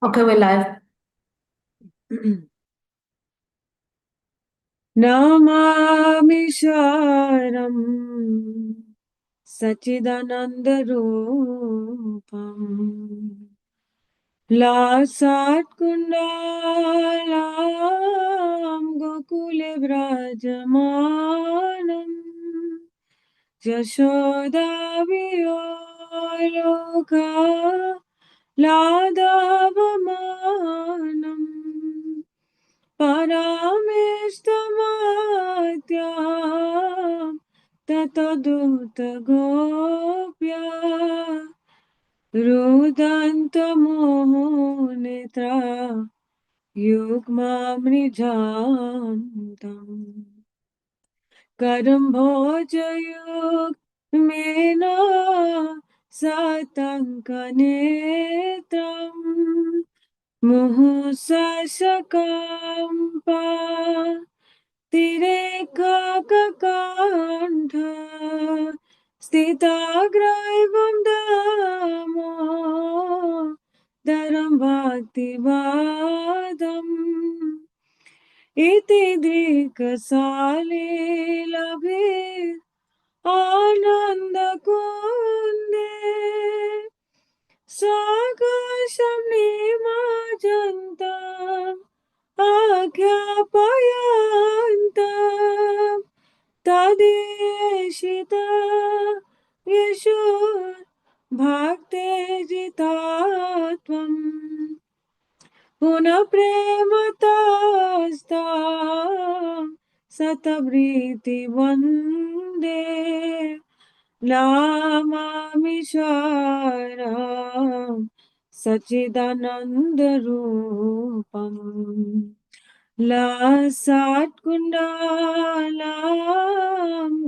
Okay, we're live. Namami शारं सच्चिदानन्दरूपम् लासात्कुण्डालां गोकुले व्रजमानम् यशोदावियोलोका लादावमानम् परामेष्टमाद्यां ततदूतगोप्या रुदन्तमोहनेत्रा युग्मामृजान्तम् करं भोजयुग्मेन सतङ्कनेत्रम् मुहुसशकम्पा तिरेककण्ठ स्थिताग्रैवं दामो दरं भक्तिवादम् इति दृक्साले लभे आनन्दकुन्दे साकर्षं निमज्जन्तम् आज्ञापयन्तम् तदेशिता यशो भक्तेर्जितात्वम् पुनः प्रेमतास्तां सतप्रीति वन्दे नामामीश्वरं सच्चिदानन्दरूपम् लासात्कुण्डालां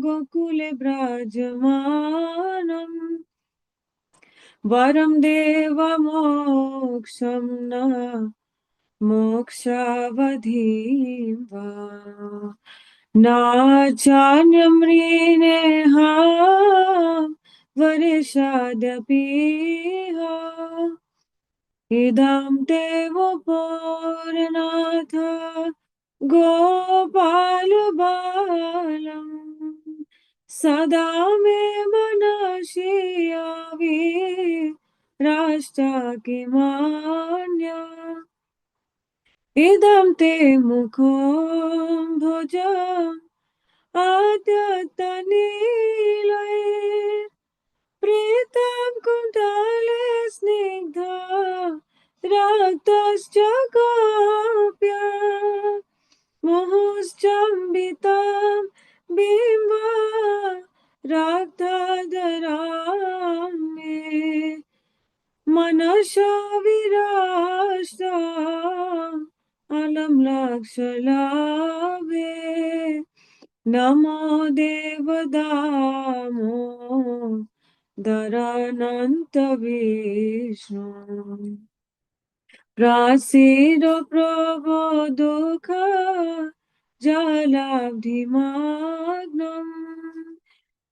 गोकुले व्रजमानम् वरं देवमोक्षं न मोक्षावधिं वा नाचान्यमृणेहा वरिषादपीह इदं ते वपुरनाथ गोपालबालम् सदा मे मनसि राष्ट्रकिमान्या इदं ते मुखं भोजम् आद्यतनीलये प्रीतं कुन्तले स्निग्धा रक्तश्च गोप्या मुहुश्चम्बितं बिम्बा रक्तादरां मे मनसा विराष्टा अलं लक्षलाभे नमो देवदामो दरानन्तविष्णु प्रासीद प्रभो दुःख जलाब्धिमग्नम्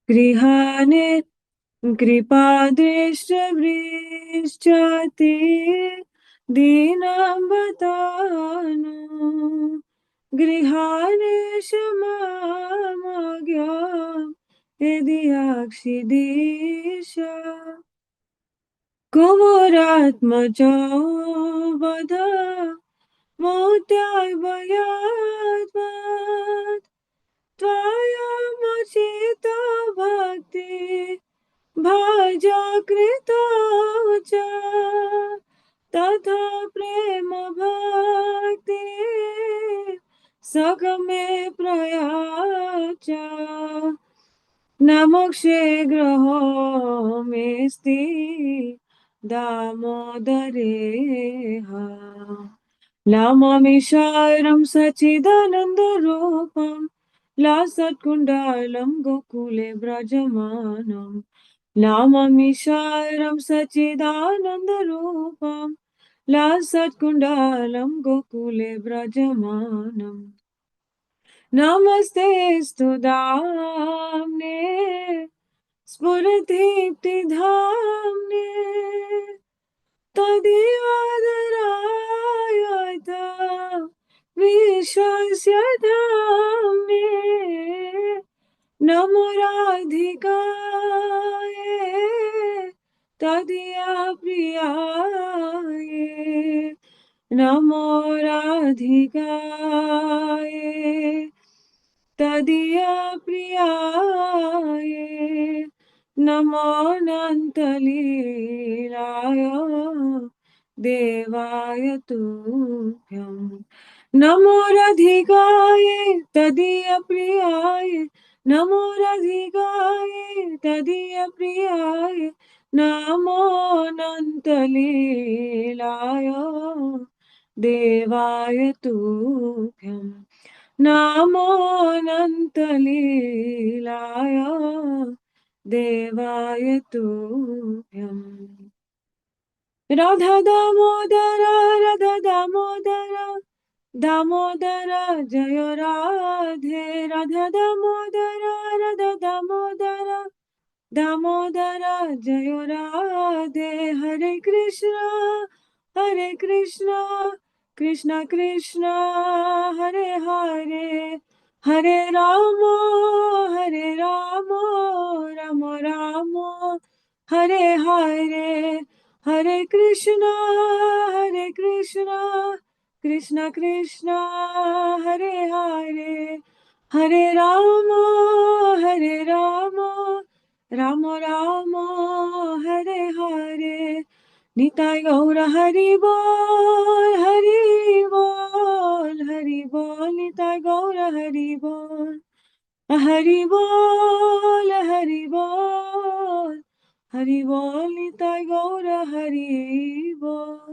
गृहाणे कृपादृष्टवृष्टति दीनं बतानु गृहाणेश मामज्ञां यदि अक्षिदीश कुमुरात्मजो वद मोत्याभयात्मात् त्वयमुचित भक्ति भजकृतो च तथा प्रेम भक्ति सखमे प्रयाच न मोक्षे ग्रहो मेस्ति दामोदरेह नमामीश्वरं सच्चिदानन्दरूपं लासत्कुण्डलं गोकुले व्रजमानम् नमामीश्वरं सच्चिदानन्दरूपं लासत्कुण्डलं गोकुले व्रजमानम् नमस्तेऽस्तु दाम्ने स्फुरदीप्तिधाम्ने तदीयादराणि रस्य धाम में नमो राधिकाये तदिया प्रियाये नमो राधिकाये तदिया प्रियाये नमो अनन्तलीलाय देवाय तुभ्यं नमो राधिकाय तदीय प्रियाय नमो राधिकाय तदीय प्रियाय नमो अनन्तलीलाय देवाय तुभ्यं नमो अनन्तलीलाय देवाय तुभ्यं राधा दामोदर राधा दामोदर दामोदर जय राधे राधा दामोदर राधा दामोदर दामोदर जय राधे हरे कृष्ण कृष्ण कृष्ण हरे हरे हरे राम राम राम हरे हरे हरे कृष्ण कृष्ण कृष्ण हरे हरे हरे राम राम राम हरे हरे निताय गौर हरि बोल निताय गौर हरि बोल निताय गौर हरि बोल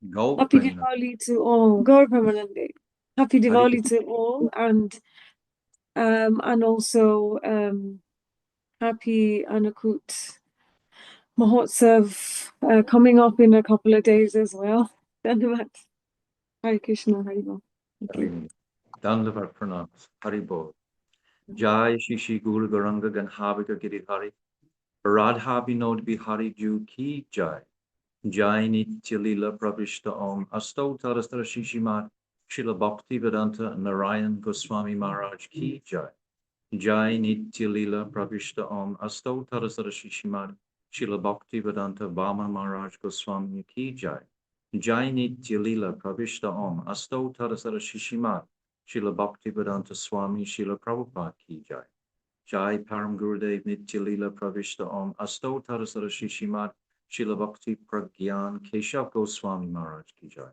Happy Diwali to all. Gaur Pramanande. Happy Diwali to all, and also happy Anakut Mahotsav coming up in a couple of days as well. Dandavat. Hare Krishna, Haribol. Thank you. Dandavat Pranam, Haribol. Jai Shishi Guru Garanga Ganhavika Girihari. Radha Binod Bihari Ju Ki Jai. Jai Nitya Lila Pravishta Om. Asto Tarastra Shishimat. Srila Bhaktivedanta Narayan Goswami Maharaj Ki Jai. Jai Nitya Lila Pravishta Om. Asto Tarastra Shishimat. Srila Bhaktivedanta Vama Maharaj Goswami Ki Jai. Jai Nitya Lila Pravishta Om. Asto Tarastra Shishimat. Srila Bhaktivedanta Swami Srila Prabhupada Ki Jai. Jai Param Gurudev Nitya Lila Pravishta Om. Asto Tarasara Shishimat Srila Bhakti Pragyan Keshav Goswami Maharaj Ki Jai.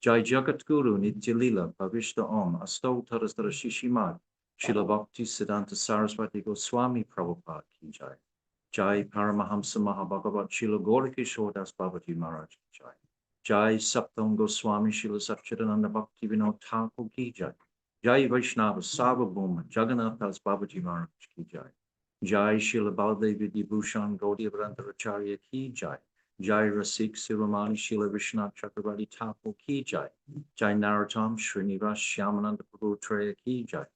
Jai Jagat Guru Nitya Lila Pravishta Om. Asto Tarasara Shishimat Srila Bhakti Siddhanta Saraswati Goswami Prabhupada Ki Jai. Jai Paramahamsa Mahabhagavat Srila Gaurikishore Das Babaji Maharaj Ki Jai. Jai Saptam Goswami Srila Satchidananda Bhakti Vinod Thakur Ki Jai. Jai Vaishnava Sarvabhauma Jagannath Das Babaji Maharaj Ki Jai. Jai Srila Baladevi Vibhushan Gaudiya Acharya Ki Jai. Jai Rasik Siromani Srila Vishnath Chakravarti Thakur Ki Jai. Jai Narottam Srinivas Shyamananda Prabhu Treya Ki Jai.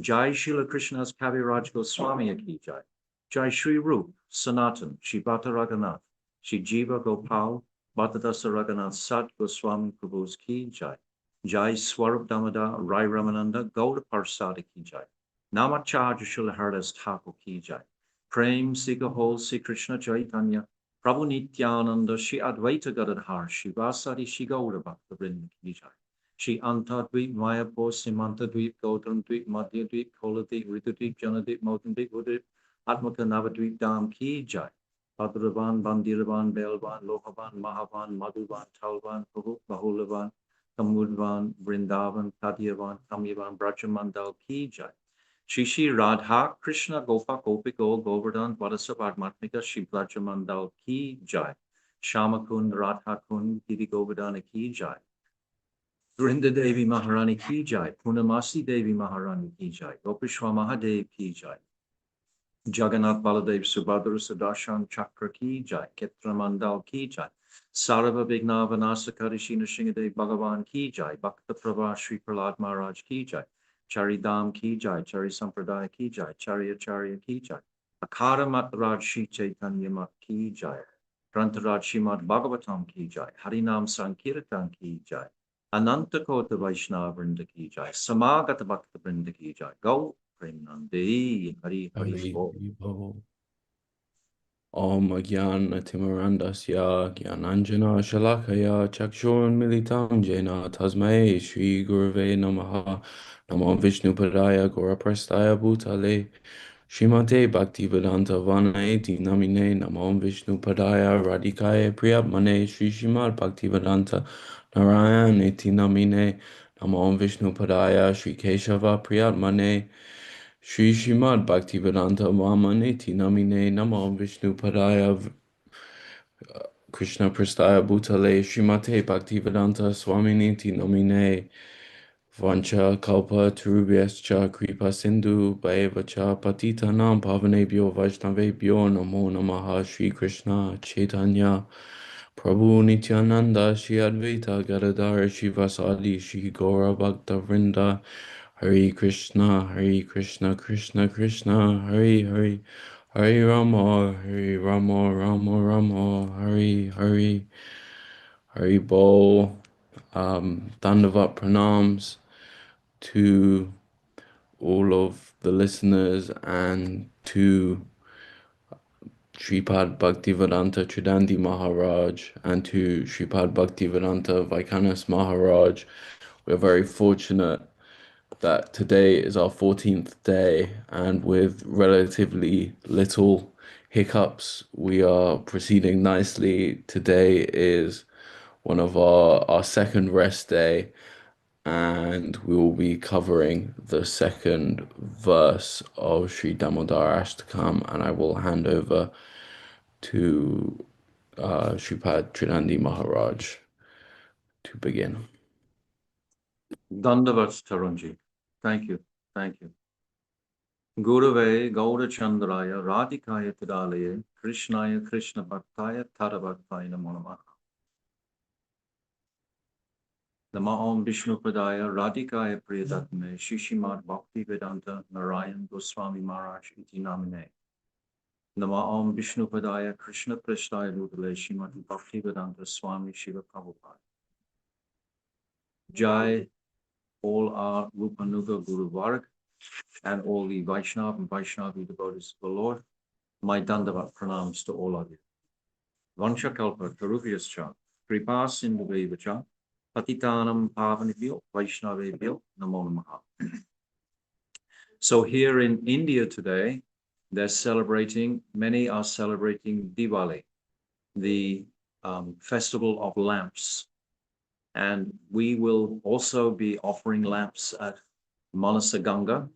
Jai Srila Krishna's Kaviraj Goswami Ki Jai. Jai Shri Rup Sanatan Shri Bhatta Raghunath Shri Jiva Gopal Bhattadasa Raghunath Sat Goswami Prabhu's Ki Jai. Jai Swarup Damodar Rai Ramananda Gauda Parsada Ki Jai. Namacharya Srila Haridas Thakur Ki Jai. Prem Sika Hol Sri Krishna Chaitanya Prabhu Nityananda Shri Advaita Gadadhar Shri Vasari Shri Gauda Bhakta Vrinda Ki Jai. Shri Anta Dweep Mayapur Simanta Dweep Gautam Dweep Madhya Dweep Koladweep Ritudweep Janadweep Motandweep Udweep Atmaka Navadweep Dham Ki Jai. Padravan Bandiravan Belvan Lohavan Mahavan Madhuvan Talvan Bahulavan Kamudvan, Vrindavan, Kadyavan, Kamyavan, Brajamandal Ki Jai. Shishi Radha Krishna Gopa Gopiko Govardhan Vadasavad Matmika Shri Brajamandal Ki Jai. Shamakund Radha Kund Giri Govardhana Ki Jai. Vrinda Devi Maharani Ki Jai. Punamasi Devi Maharani Ki Jai. Gopishwa Mahadev Ki Jai. Jagannath Baladev Subhadra Sudarshan Chakra Ki Jai. Ketra Mandal Ki Jai. Sarava Vigna Vanasakari Shina Shingadev Bhagavan Ki Jai. Bhakta Prabha Shri Prahlad Maharaj Ki Jai. Charidam Ki Jai. Chari Sampradaya Ki Jai. Chari Acharya Ki Jai. Akara Matraj Shri Chaitanya Mat Ki Jai. Grantaraj Shrimad Bhagavatam Ki Jai. Harinam Sankirtan Ki Jai. Ananta Kota Vaishnava Vrinda Ki Jai, Samagata Bhakta Vrinda Ki Jai, Go Premanandi, Hari Hari Hari Bol. Bol. Om Agyan Timurandasya Gyananjana Shalakaya Chakshur Militam Jena Tasmai Shri Guruve Namaha Namo Vishnu Padaya Gora Prastaya Bhutale Shrimate Bhaktivedanta Vanaeti Namine Namo Vishnu Padaya Radhikaya Priyatmane Shri Shrimad Bhaktivedanta Narayan Eti Namine Namo Vishnu Padaya Shri Keshava Priyatmane Shri Shrimad Bhaktivedanta Vamaneti Namine Namo Vishnu Padaya Krishna Prastaya Bhutale Shrimate Bhaktivedanta Swaminiti Namine Vancha Kalpa Turubhyascha Kripa Sindhu Bhaivacha Patitanam Pavanebhyo Vaishnavebhyo Namo Namaha Shri Krishna Chaitanya Prabhu Nityananda Shri Advaita Gadadhar Shivasadi Shri Gaura Bhakta Vrinda Hare Krishna Krishna Krishna Hare Hare Hare Rama Rama Rama Hare Hare Hare Bol. Dandavat pranams to all of the listeners and to Sripad Bhaktivedanta Tridandi Maharaj and to Sripad Bhaktivedanta Vaikhanas Maharaj. We're very fortunate that today is our 14th day, and with relatively little hiccups, we are proceeding nicely. Today is one of our second rest day, and we will be covering the second verse of Sri Damodarashtakam, and I will hand over to Sripad Tridandi Maharaj to begin. Dandavat Tarunji. Thank you. Thank you. Gurave Gaura Chandraya Radhikaya Tidalaye Krishnaya Krishna Bhaktaya Tadabhaktaya Namo Namaha. Nama Om Vishnu Padaya Radhikaya Priyadatme Shishimad Bhakti Vedanta Narayan Goswami Maharaj Iti Namine. Nama Om Vishnu Padaya Krishna Prasthaya Bhutale Shrimati Bhakti Vedanta Swami Shiva Prabhupada. Jai, all our Rupanuga Guru Varg, and all the Vaishnav and Vaishnavi devotees of the Lord. My Dandavat pranams to all of you. Vanshakalpa Tarubhyascha Kripa Sindhuvevacha Patitanam Pavanibhyo Vaishnavebhyo Namo Namaha. So here in India today, many are celebrating Diwali, the festival of lamps. And we will also be offering lamps at Manasa Ganga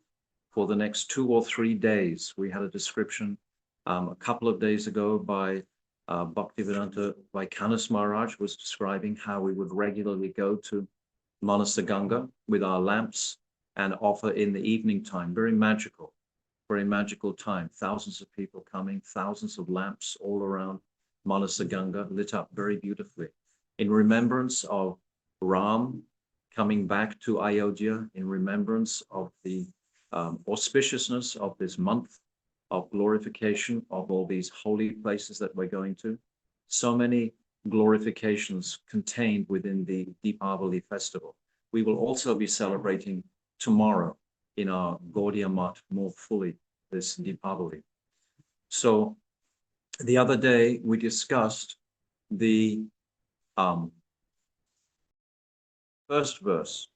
for the next 2 or 3 days. We had a description a couple of days ago by Bhaktivedanta Vaikhanas Maharaj was describing how we would regularly go to Manasa Ganga with our lamps and offer in the evening time. Very magical time. Thousands of people coming, thousands of lamps all around Manasa Ganga, lit up very beautifully. In remembrance of Ram coming back to Ayodhya, in remembrance of the auspiciousness of this month of glorification of all these holy places that we're going to. So many glorifications contained within the Deepavali festival. We will also be celebrating tomorrow in our Gaudiya Math more fully this Deepavali. So the other day we discussed the first verse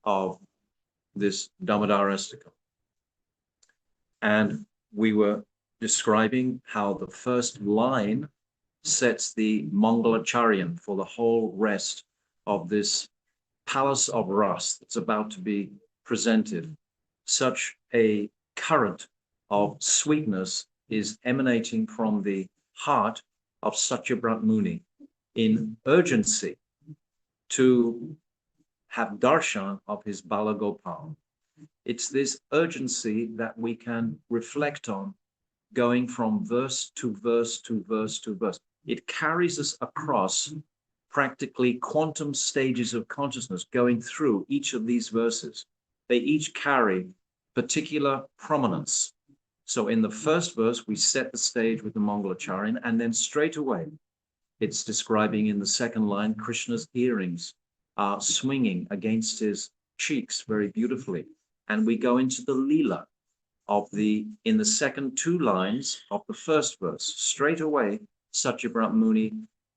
of this Damodarashtakam. And we were describing how the first line sets the Mangalacharyan for the whole rest of this palace of Ras that's about to be presented. Such a current of sweetness is emanating from the heart of Satyabrat Muni in urgency to have darshan of his Balagopal. It's this urgency that we can reflect on going from verse to verse to verse to verse. It carries us across practically quantum stages of consciousness going through each of these verses. They each carry particular prominence. So in the first verse, we set the stage with the Mangalacharyan, and then straight away, it's describing in the second line Krishna's earrings swinging against his cheeks very beautifully. And we go into the Leela of in the second two lines of the first verse. Straight away, Satyabrat Muni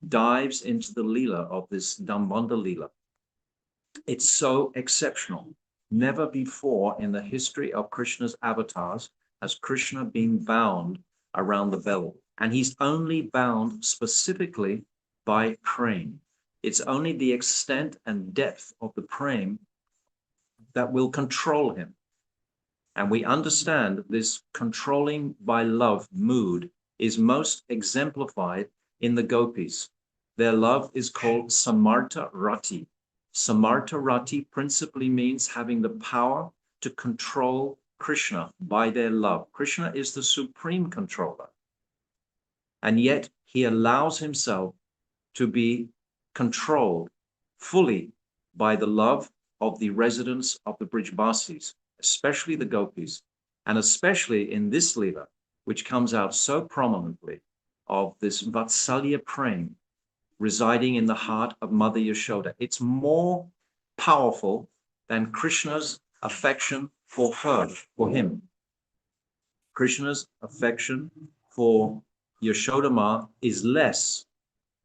dives into the Leela of this Dambanda Leela. It's so exceptional. Never before in the history of Krishna's avatars has Krishna been bound around the belly. And he's only bound specifically by prem. It's only the extent and depth of the prem that will control him. And we understand this controlling by love mood is most exemplified in the gopis. Their love is called Samartha Rati. Samartha Rati principally means having the power to control Krishna by their love. Krishna is the supreme controller. And yet he allows himself to be controlled fully by the love of the residents of the Brijbasis, especially the gopis, and especially in this Leela, which comes out so prominently of this Vatsalya prem residing in the heart of Mother Yashoda. It's more powerful than Krishna's affection for her, for him. Krishna's affection for Yashoda Ma is less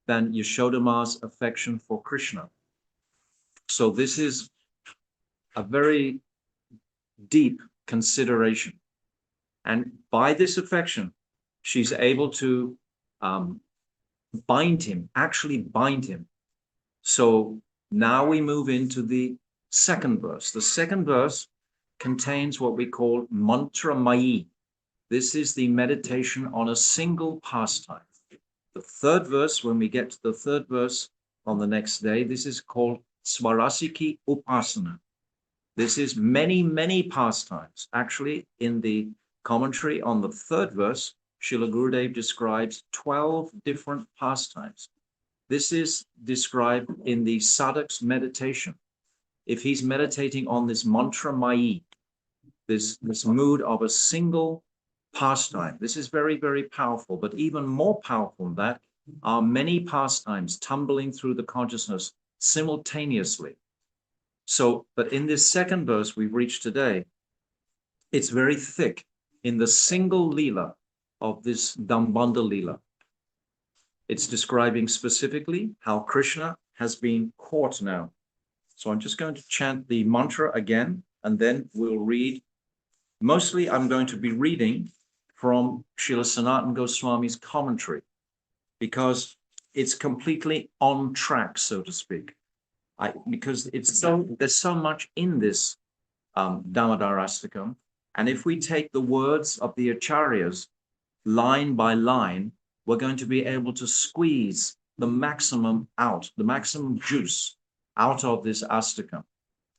than Yashoda Ma's affection for Krishna. So this is a very deep consideration. And by this affection, she's able to bind him, actually bind him. So now we move into the second verse. The second verse contains what we call mantra mayi. This is the meditation on a single pastime. The third verse, when we get to the third verse on the next day, this is called Swarasiki Upasana. This is many, many pastimes. Actually, in the commentary on the third verse, Srila Gurudev describes 12 different pastimes. This is described in the sadhak's meditation. If he's meditating on this mantra mayi, this mood of a single pastime, this is very, very powerful. But even more powerful than that are many pastimes tumbling through the consciousness simultaneously. So, but in this second verse we've reached today, it's very thick in the single Leela of this Dambanda Leela. It's describing specifically how Krishna has been caught now. So I'm just going to chant the mantra again, and then we'll read. Mostly I'm going to be reading from Srila Sanatana Goswami's commentary, because it's completely on track, so to speak. Because there's so much in this Damodarashtakam. And if we take the words of the acharyas line by line, we're going to be able to squeeze the maximum out, the maximum juice out of this Astakam.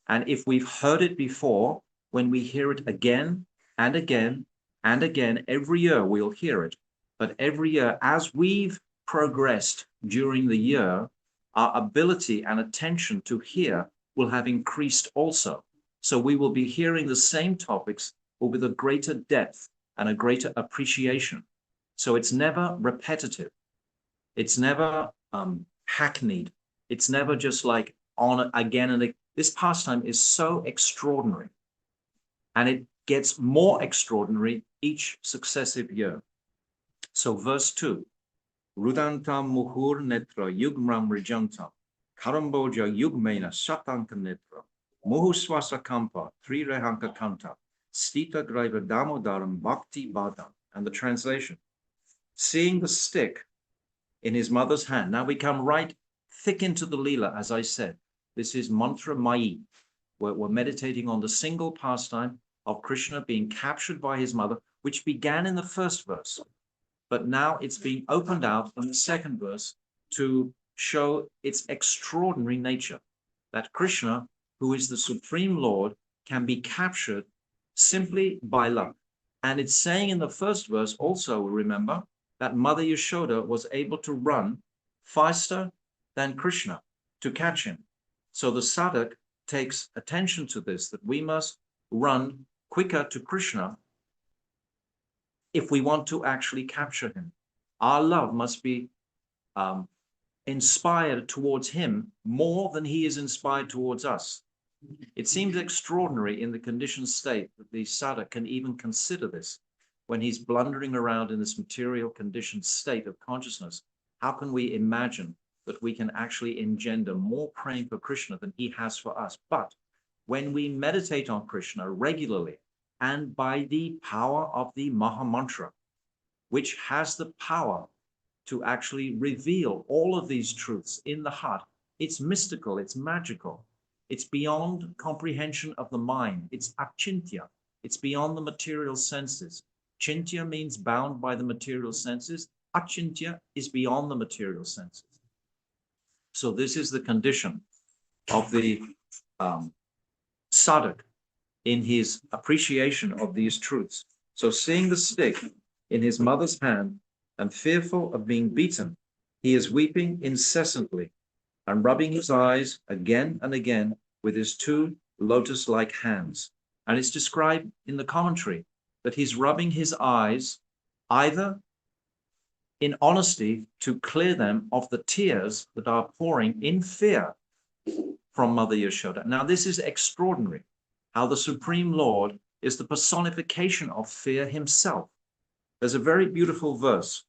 And if we've heard it before, when we hear it again and again and again, every year we'll hear it. But every year, as we've progressed during the year, our ability and attention to hear will have increased also. So we will be hearing the same topics, but with a greater depth and a greater appreciation. So it's never repetitive. It's never hackneyed. It's never just like on again and again. This pastime is so extraordinary, and it gets more extraordinary each successive year. So verse 2, Rudantam muhur netra yugmram rijantam, karamboja yugmena satanka netra, muhuswasa kampa, trirehanka kanta, stita graiva damodaram bhakti badam. And the translation, seeing the stick in his mother's hand. Now we come right thick into the Leela, as I said. This is mantra mayi. We're meditating on the single pastime of Krishna being captured by his mother, which began in the first verse. But now it's being opened out in the second verse to show its extraordinary nature, that Krishna, who is the Supreme Lord, can be captured simply by love. And it's saying in the first verse also, remember, that Mother Yashoda was able to run faster than Krishna to catch him. So the sadhak takes attention to this, that we must run quicker to Krishna if we want to actually capture him. Our love must be inspired towards him more than he is inspired towards us. It seems extraordinary in the conditioned state that the sadhak can even consider this when he's blundering around in this material conditioned state of consciousness. How can we imagine that we can actually engender more praying for Krishna than he has for us? But when we meditate on Krishna regularly and by the power of the Maha Mantra, which has the power to actually reveal all of these truths in the heart, it's mystical, it's magical, it's beyond comprehension of the mind, it's achintya, it's beyond the material senses. Chintya means bound by the material senses. Achintya is beyond the material senses. So this is the condition of the sadhak in his appreciation of these truths. So seeing the stick in his mother's hand and fearful of being beaten, he is weeping incessantly and rubbing his eyes again and again with his two lotus-like hands. And it's described in the commentary that he's rubbing his eyes either in honesty to clear them of the tears that are pouring in fear from Mother Yashoda. Now, this is extraordinary, how the Supreme Lord is the personification of fear himself. There's a very beautiful verse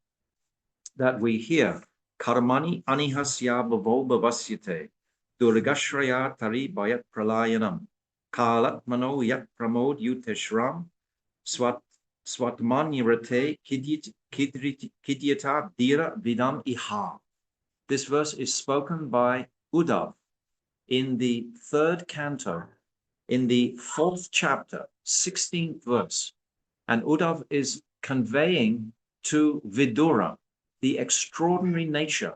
that we hear, Karmani anihasya bhavo bhavasyate, durgashraya tari bayat pralayanam, kalat mano yat pramod yuteshram, swatmanyarate kidyata dira vidam iha. This verse is spoken by Uddhav in the 3rd canto, in the 4th chapter, 16th verse. And Uddhav is conveying to Vidura the extraordinary nature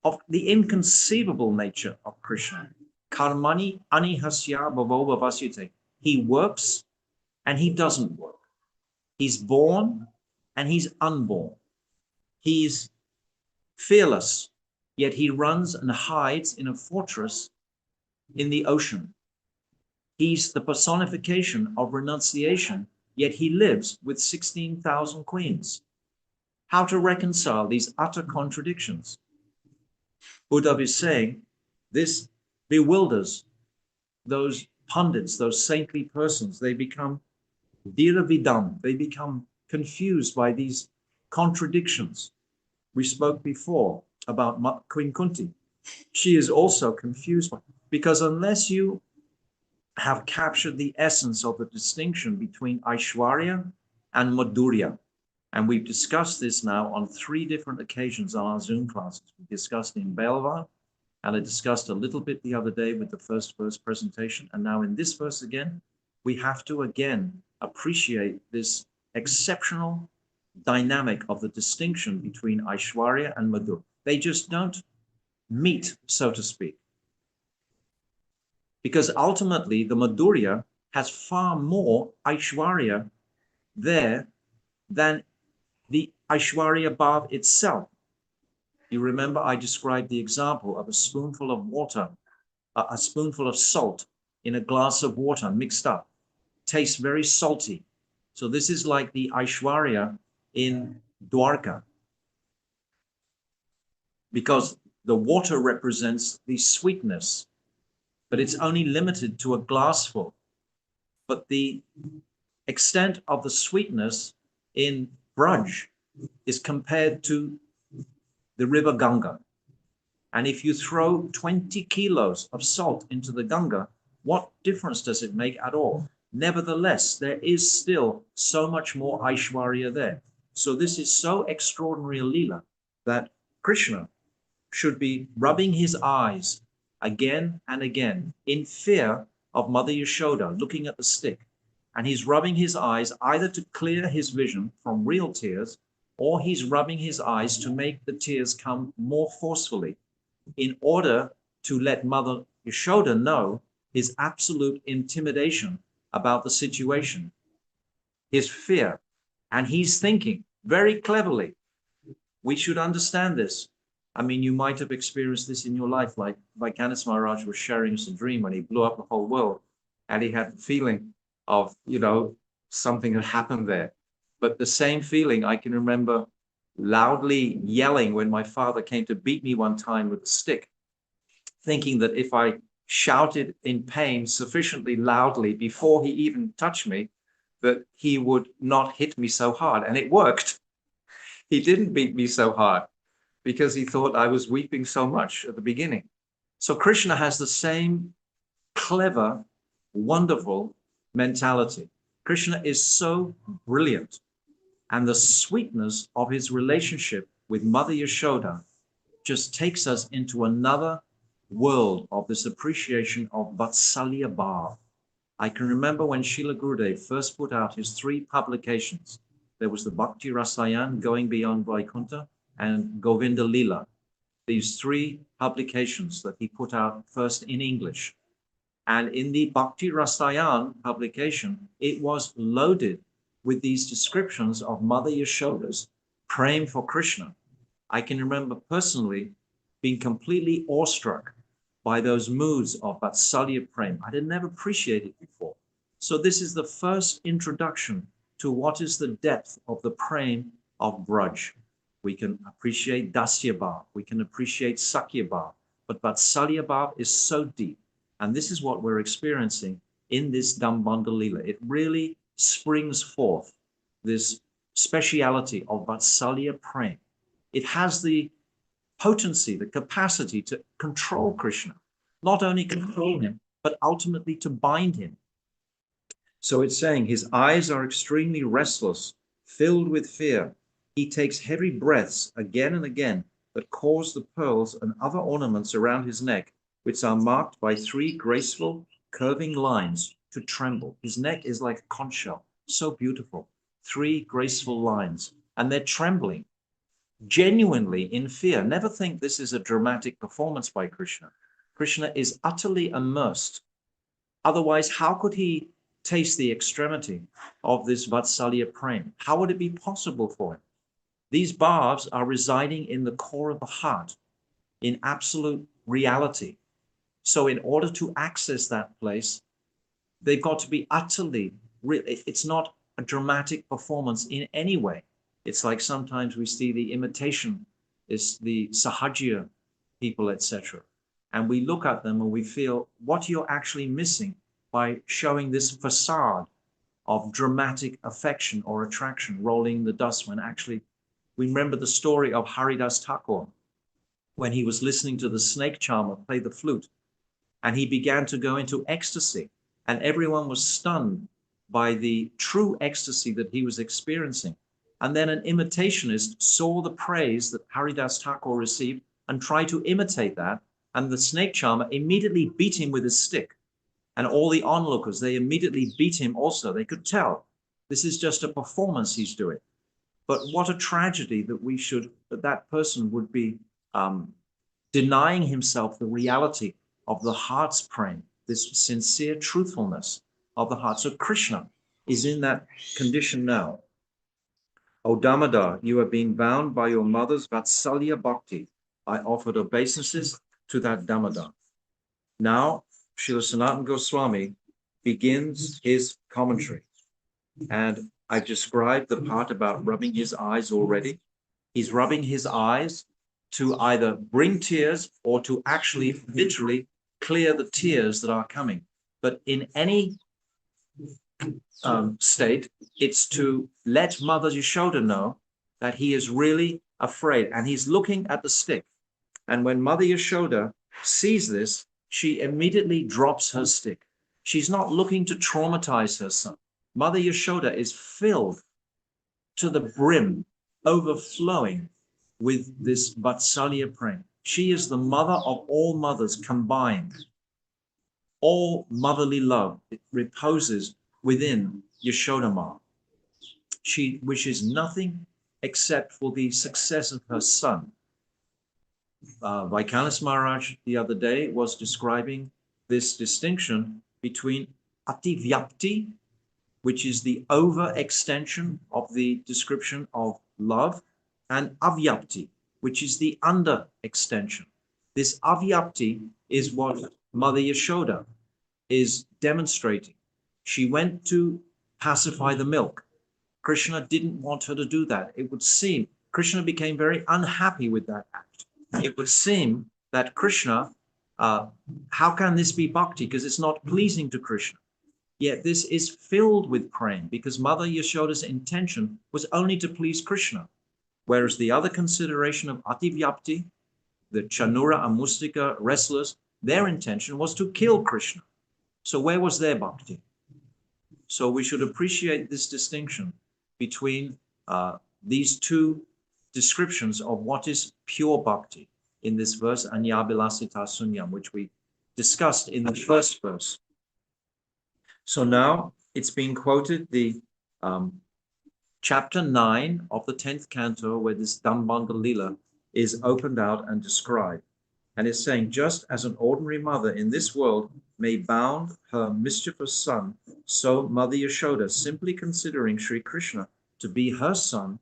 of the inconceivable nature of Krishna. Karmani anihasya bhavo bhavasyate. He works and he doesn't work. He's born and he's unborn. He's fearless, yet he runs and hides in a fortress in the ocean. He's the personification of renunciation, yet he lives with 16,000 queens. How to reconcile these utter contradictions? Uddhav is saying this bewilders those pundits, those saintly persons. They become dhiravidam, they become confused by these contradictions. We spoke before about Queen Kunti. She is also confused because unless you have captured the essence of the distinction between Aishwarya and Madhurya, and we've discussed this now on 3 different occasions on our Zoom classes. We discussed in Belva, and I discussed a little bit the other day with the first verse presentation. And now in this verse again, we have to again appreciate this exceptional dynamic of the distinction between Aishwarya and Madhurya. They just don't meet, so to speak. Because ultimately the Madhurya has far more Aishwarya there than the Aishwarya Bhav itself. You remember I described the example of a spoonful of water, a spoonful of salt in a glass of water mixed up. Tastes very salty. So this is like the Aishwarya in Dwarka, because the water represents the sweetness, but it's only limited to a glassful. But the extent of the sweetness in Braj is compared to the river Ganga. And if you throw 20 kilos of salt into the Ganga, what difference does it make at all? Nevertheless, there is still so much more Aishwarya there. So this is so extraordinary a Leela that Krishna should be rubbing his eyes again and again in fear of Mother Yashoda looking at the stick. And he's rubbing his eyes either to clear his vision from real tears, or he's rubbing his eyes to make the tears come more forcefully in order to let Mother Yashoda know his absolute intimidation about the situation, his fear. And he's thinking very cleverly. We should understand this. I mean, you might have experienced this in your life, like Vaikhanas Maharaj was sharing us a dream when he blew up the whole world, and he had the feeling of, something had happened there. But the same feeling I can remember loudly yelling when my father came to beat me one time with a stick, thinking that if I shouted in pain sufficiently loudly before he even touched me, that he would not hit me so hard. And it worked. He didn't beat me so hard because he thought I was weeping so much at the beginning. So Krishna has the same clever, wonderful mentality. Krishna is so brilliant, and the sweetness of his relationship with Mother Yashoda just takes us into another world of this appreciation of Vatsalya Bhav. I can remember when Srila Gurudev first put out his 3 publications. There was the Bhakti Rasayan, Going Beyond Vaikuntha, and Govinda Lila. These 3 publications that he put out first in English. And in the Bhakti Rasayan publication, it was loaded with these descriptions of Mother Yashoda's praying for Krishna. I can remember personally being completely awestruck by those moods of Vatsalya Prem. I had never appreciated it before. So this is the first introduction to what is the depth of the Prem of Braj. We can appreciate Dasya Bhav, we can appreciate Sakya Bhav, but Vatsalya Bhav is so deep. And this is what we're experiencing in this Dambanda Lila. It really springs forth this speciality of Vatsalya Prem. It has the potency, the capacity to control Krishna, not only control him, but ultimately to bind him. So it's saying his eyes are extremely restless, filled with fear. He takes heavy breaths again and again that cause the pearls and other ornaments around his neck, which are marked by 3 graceful, curving lines, to tremble. His neck is like a conch shell, so beautiful. 3 graceful lines, and they're trembling, genuinely in fear. Never think this is a dramatic performance by Krishna. Krishna is utterly immersed. Otherwise, how could he taste the extremity of this Vatsalya Prem? How would it be possible for him? These bhavs are residing in the core of the heart, in absolute reality. So in order to access that place, they've got to be utterly, it's not a dramatic performance in any way. It's like sometimes we see the imitation, is the Sahajya people, etc. And we look at them and we feel what you're actually missing by showing this facade of dramatic affection or attraction, rolling the dust, when actually we remember the story of Haridas Thakur when he was listening to the snake charmer play the flute, and he began to go into ecstasy, and everyone was stunned by the true ecstasy that he was experiencing. And then an imitationist saw the praise that Haridas Thakur received and tried to imitate that, and the snake charmer immediately beat him with his stick. And all the onlookers, they immediately beat him also. They could tell this is just a performance he's doing. But what a tragedy that that person would be denying himself the reality of the heart's praying, this sincere truthfulness of the heart. So Krishna is in that condition now. O Damodar, you have been bound by your mother's Vatsalya Bhakti. I offered obeisances to that Damodar. Now, Srila Sanatana Goswami begins his commentary. And I've described the part about rubbing his eyes already. He's rubbing his eyes to either bring tears or to actually literally clear the tears that are coming. But in any state, it's to let Mother Yashoda know that he is really afraid, and he's looking at the stick. And when Mother Yashoda sees this, she immediately drops her stick. She's not looking to traumatize her son. Mother Yashoda is filled to the brim, overflowing with this Vatsalya Prem. She is the mother of all mothers combined. All motherly love, it reposes within Yashoda Ma. She wishes nothing except for the success of her son. Vaikhanas Maharaj the other day was describing this distinction between Ativyapti, which is the overextension of the description of love, and Avyapti, which is the underextension. This Avyapti is what Mother Yashoda is demonstrating. She went to pacify the milk. Krishna didn't want her to do that. It would seem Krishna became very unhappy with that act. It would seem that Krishna, how can this be bhakti? Because it's not pleasing to Krishna. Yet this is filled with praying, because Mother Yashoda's intention was only to please Krishna. Whereas the other consideration of Ativyapti, the Chanura and Mustika wrestlers, their intention was to kill Krishna. So where was their bhakti? So we should appreciate this distinction between these two descriptions of what is pure bhakti in this verse, Anyabilasita Sunyam, which we discussed in the first verse. So now it's being quoted, the chapter 9 of the 10th canto, where this Dambanda Lila is opened out and described. And it's saying, just as an ordinary mother in this world may bound her mischievous son, so Mother Yashoda, simply considering Sri Krishna to be her son,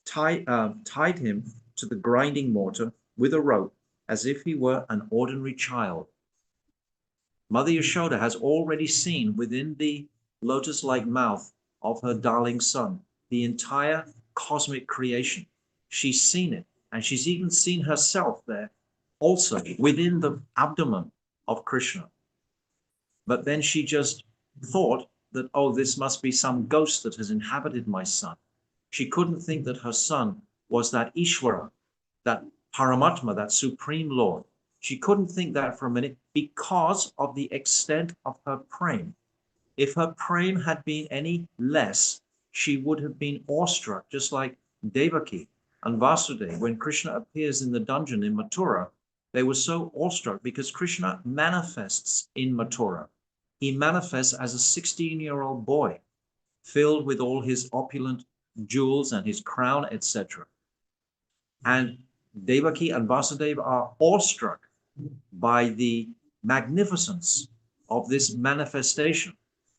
tied him to the grinding mortar with a rope, as if he were an ordinary child. Mother Yashoda has already seen within the lotus-like mouth of her darling son the entire cosmic creation. She's seen it, and she's even seen herself there also within the abdomen of Krishna. But then she just thought that, oh, this must be some ghost that has inhabited my son. She couldn't think that her son was that Ishvara, that Paramatma, that Supreme Lord. She couldn't think that for a minute because of the extent of her prema. If her prema had been any less, she would have been awestruck, just like Devaki and Vasudeva. When Krishna appears in the dungeon in Mathura, they were so awestruck because Krishna manifests in Mathura. He manifests as a 16-year-old boy, filled with all his opulent jewels and his crown, etc. And Devaki and Vasudeva are awestruck by the magnificence of this manifestation.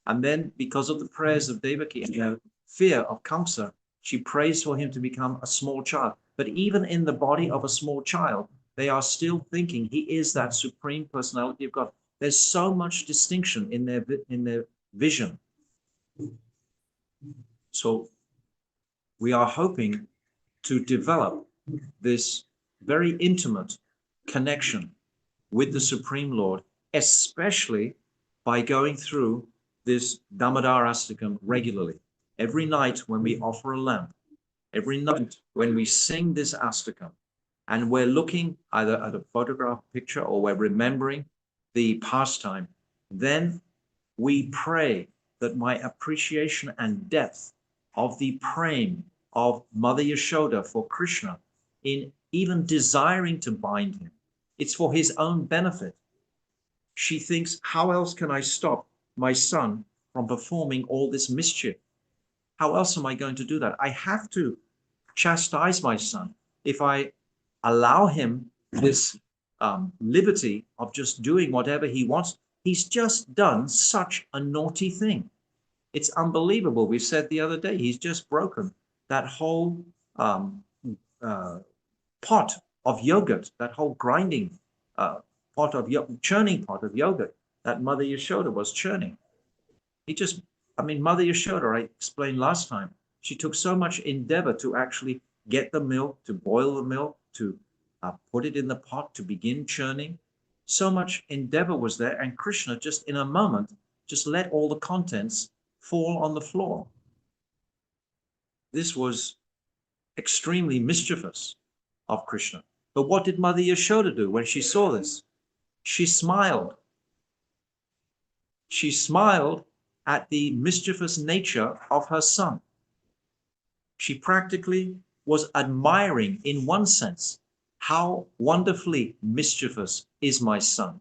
And then, because of the prayers of Devaki and the fear of Kamsa, she prays for him to become a small child. But even in the body of a small child, they are still thinking he is that Supreme Personality of God. There's so much distinction in their vision. So we are hoping to develop this very intimate connection with the Supreme Lord, especially by going through this Damodarashtakam regularly. Every night when we offer a lamp, every night when we sing this Astakam, and we're looking either at a photograph picture or we're remembering the pastime, then we pray that my appreciation and depth of the prema of Mother Yashoda for Krishna, in even desiring to bind him, it's for his own benefit. She thinks, how else can I stop my son from performing all this mischief? How else am I going to do that? I have to chastise my son. If I allow him this liberty of just doing whatever he wants, he's just done such a naughty thing. It's unbelievable. We said the other day, he's just broken that whole pot of yogurt, that whole grinding pot of churning pot of yogurt that Mother Yashoda was churning. Mother Yashoda, I explained last time, she took so much endeavor to actually get the milk, to boil the milk, to put it in the pot, to begin churning. So much endeavor was there, and Krishna just in a moment just let all the contents fall on the floor. This was extremely mischievous of Krishna. But what did Mother Yashoda do when she saw this? She smiled. She smiled at the mischievous nature of her son. She practically was admiring, in one sense, how wonderfully mischievous is my son.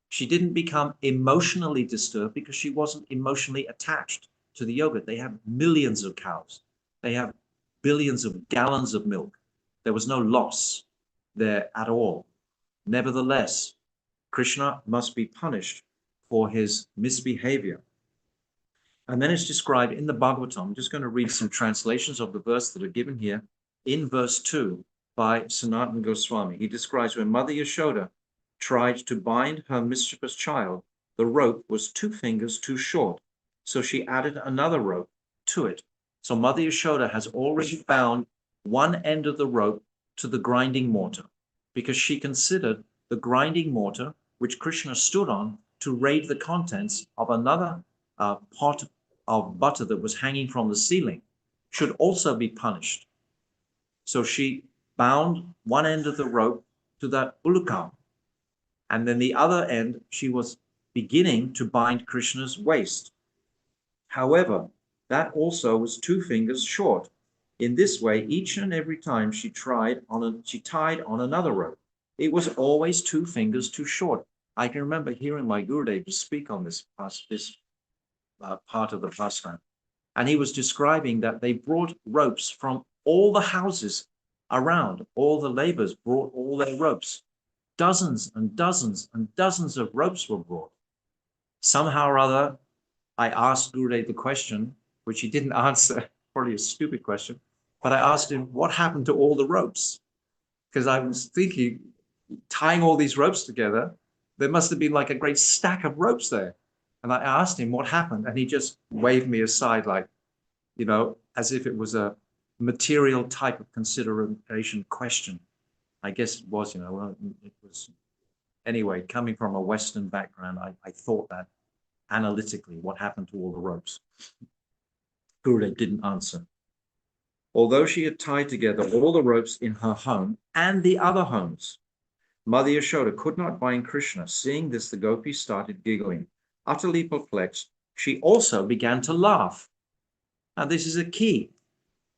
She didn't become emotionally disturbed because she wasn't emotionally attached to the yogurt. They have millions of cows. They have billions of gallons of milk. There was no loss there at all. Nevertheless, Krishna must be punished for his misbehavior. And then it's described in the Bhagavatam. I'm just going to read some translations of the verse that are given here in verse 2 by Sanatana Goswami. He describes when Mother Yashoda tried to bind her mischievous child, the rope was 2 fingers too short, so she added another rope to it. So Mother Yashoda has already bound one end of the rope to the grinding mortar, because she considered the grinding mortar, which Krishna stood on to raid the contents of another pot of butter that was hanging from the ceiling, should also be punished. So she bound one end of the rope to that ulukam, and then the other end she was beginning to bind Krishna's waist. However, that also was 2 fingers short. In this way, each and every time she tied on another rope, it was always 2 fingers too short. I can remember hearing my Gurudev speak on this part of the pastime, and he was describing that they brought ropes from all the houses around. All the laborers brought all their ropes. Dozens and dozens and dozens of ropes were brought. Somehow or other, I asked Gurudev the question, which he didn't answer, probably a stupid question, but I asked him, what happened to all the ropes? Because I was thinking, tying all these ropes together, there must have been like a great stack of ropes there. And I asked him what happened, and he just waved me aside, like, as if it was a material type of consideration question. I guess it was, it was. Anyway, coming from a Western background, I thought that analytically, what happened to all the ropes? Gurudev didn't answer. Although she had tied together all the ropes in her home and the other homes, Mother Yashoda could not bind Krishna. Seeing this, the gopis started giggling. Utterly perplexed, she also began to laugh. Now, this is a key.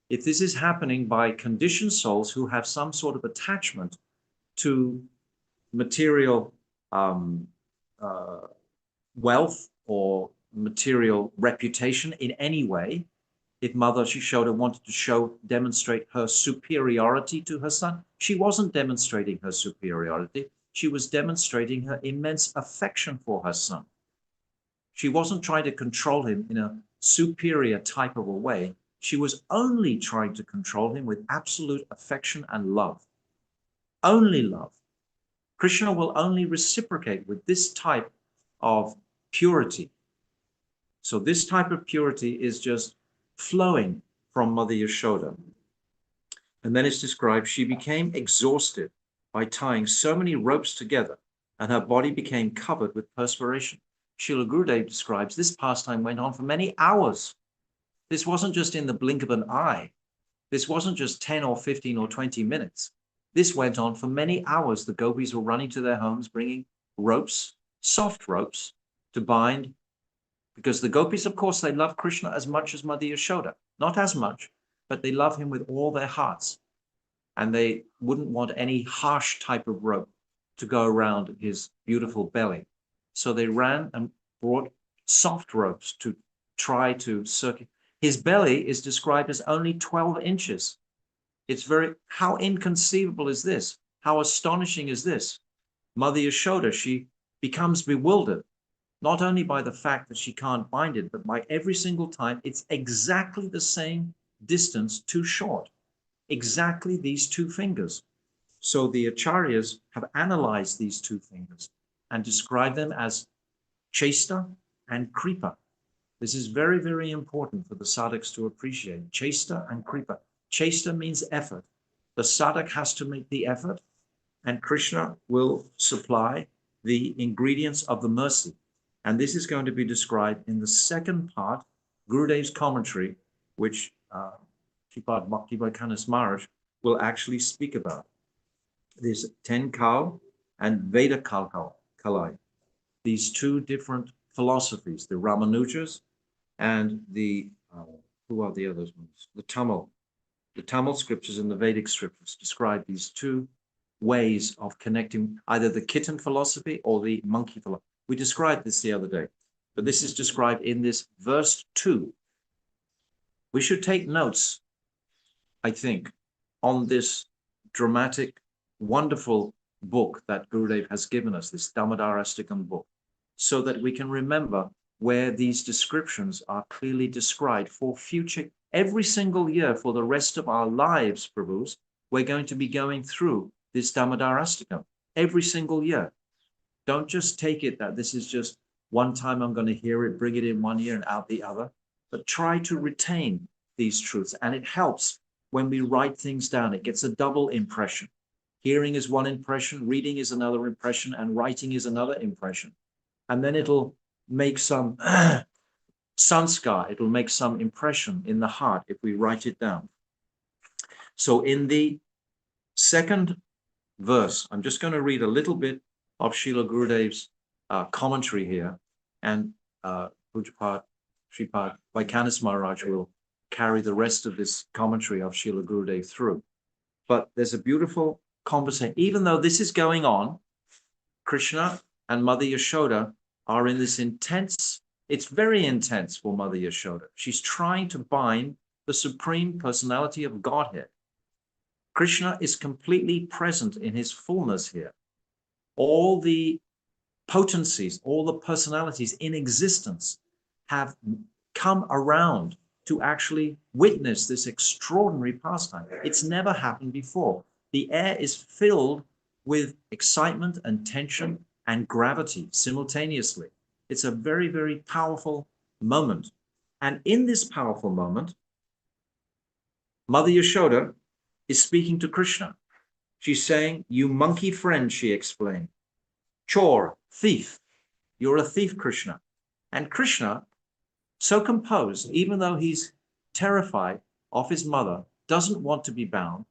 If this is happening by conditioned souls who have some sort of attachment to material wealth or material reputation in any way, if Mother Yashoda wanted to demonstrate her superiority to her son, she wasn't demonstrating her superiority. She was demonstrating her immense affection for her son. She wasn't trying to control him in a superior type of a way. She was only trying to control him with absolute affection and love. Only love. Krishna will only reciprocate with this type of purity. So this type of purity is just flowing from Mother Yashoda. And then it's described, she became exhausted by tying so many ropes together, and her body became covered with perspiration. Srila Gurudev describes this pastime went on for many hours. This wasn't just in the blink of an eye. This wasn't just 10 or 15 or 20 minutes. This went on for many hours. The gopis were running to their homes, bringing ropes, soft ropes, to bind, because the gopis, of course, they love Krishna as much as Mother Yashoda. Not as much, but they love him with all their hearts. And they wouldn't want any harsh type of rope to go around his beautiful belly. So they ran and brought soft ropes to try to circulate. His belly is described as only 12 inches. How inconceivable is this? How astonishing is this? Mother Yashoda, she becomes bewildered, not only by the fact that she can't bind it, but by every single time it's exactly the same distance too short. Exactly these 2 fingers. So the acharyas have analyzed these 2 fingers and described them as chesta and kripa. This is very, very important for the sadhaks to appreciate. Chesta and kripa. Chesta means effort. The sadhak has to make the effort, and Krishna will supply the ingredients of the mercy. And this is going to be described in the second part, Gurudev's commentary, which Sripad Vaikhanas Maharaj will actually speak about. There's 10 Kal and Veda Kalai. These 2 different philosophies, the Ramanujas and the, who are the others ones? The Tamil scriptures and the Vedic scriptures describe these 2 ways of connecting, either the kitten philosophy or the monkey philosophy. We described this the other day, but this is described in this verse 2. We should take notes, I think, on this dramatic, wonderful book that Gurudev has given us, this Damodarashtakam book, so that we can remember where these descriptions are clearly described for future. Every single year for the rest of our lives, Prabhus, we're going to be going through this Damodarashtakam every single year. Don't just take it that this is just one time I'm going to hear it, bring it in one ear and out the other, but try to retain these truths. And it helps when we write things down. It gets a double impression. Hearing is one impression, reading is another impression, and writing is another impression. And then it'll make some sanskar, it'll make some impression in the heart if we write it down. So in the second verse, I'm just going to read a little bit of Srila Gurudev's commentary here, and Pujapad Sripad Vaikhanas Maharaj will carry the rest of this commentary of Srila Gurudev through. But there's a beautiful conversation. Even though this is going on, Krishna and Mother Yashoda are in this intense, it's very intense for Mother Yashoda. She's trying to bind the Supreme Personality of Godhead. Krishna is completely present in his fullness here. All the potencies, all the personalities in existence have come around to actually witness this extraordinary pastime. It's never happened before. The air is filled with excitement and tension and gravity simultaneously. It's a very, very powerful moment. And in this powerful moment, Mother Yashoda is speaking to Krishna. She's saying, "You monkey friend," she explained. "Chor, thief. You're a thief, Krishna." And Krishna, so composed, even though he's terrified of his mother, doesn't want to be bound,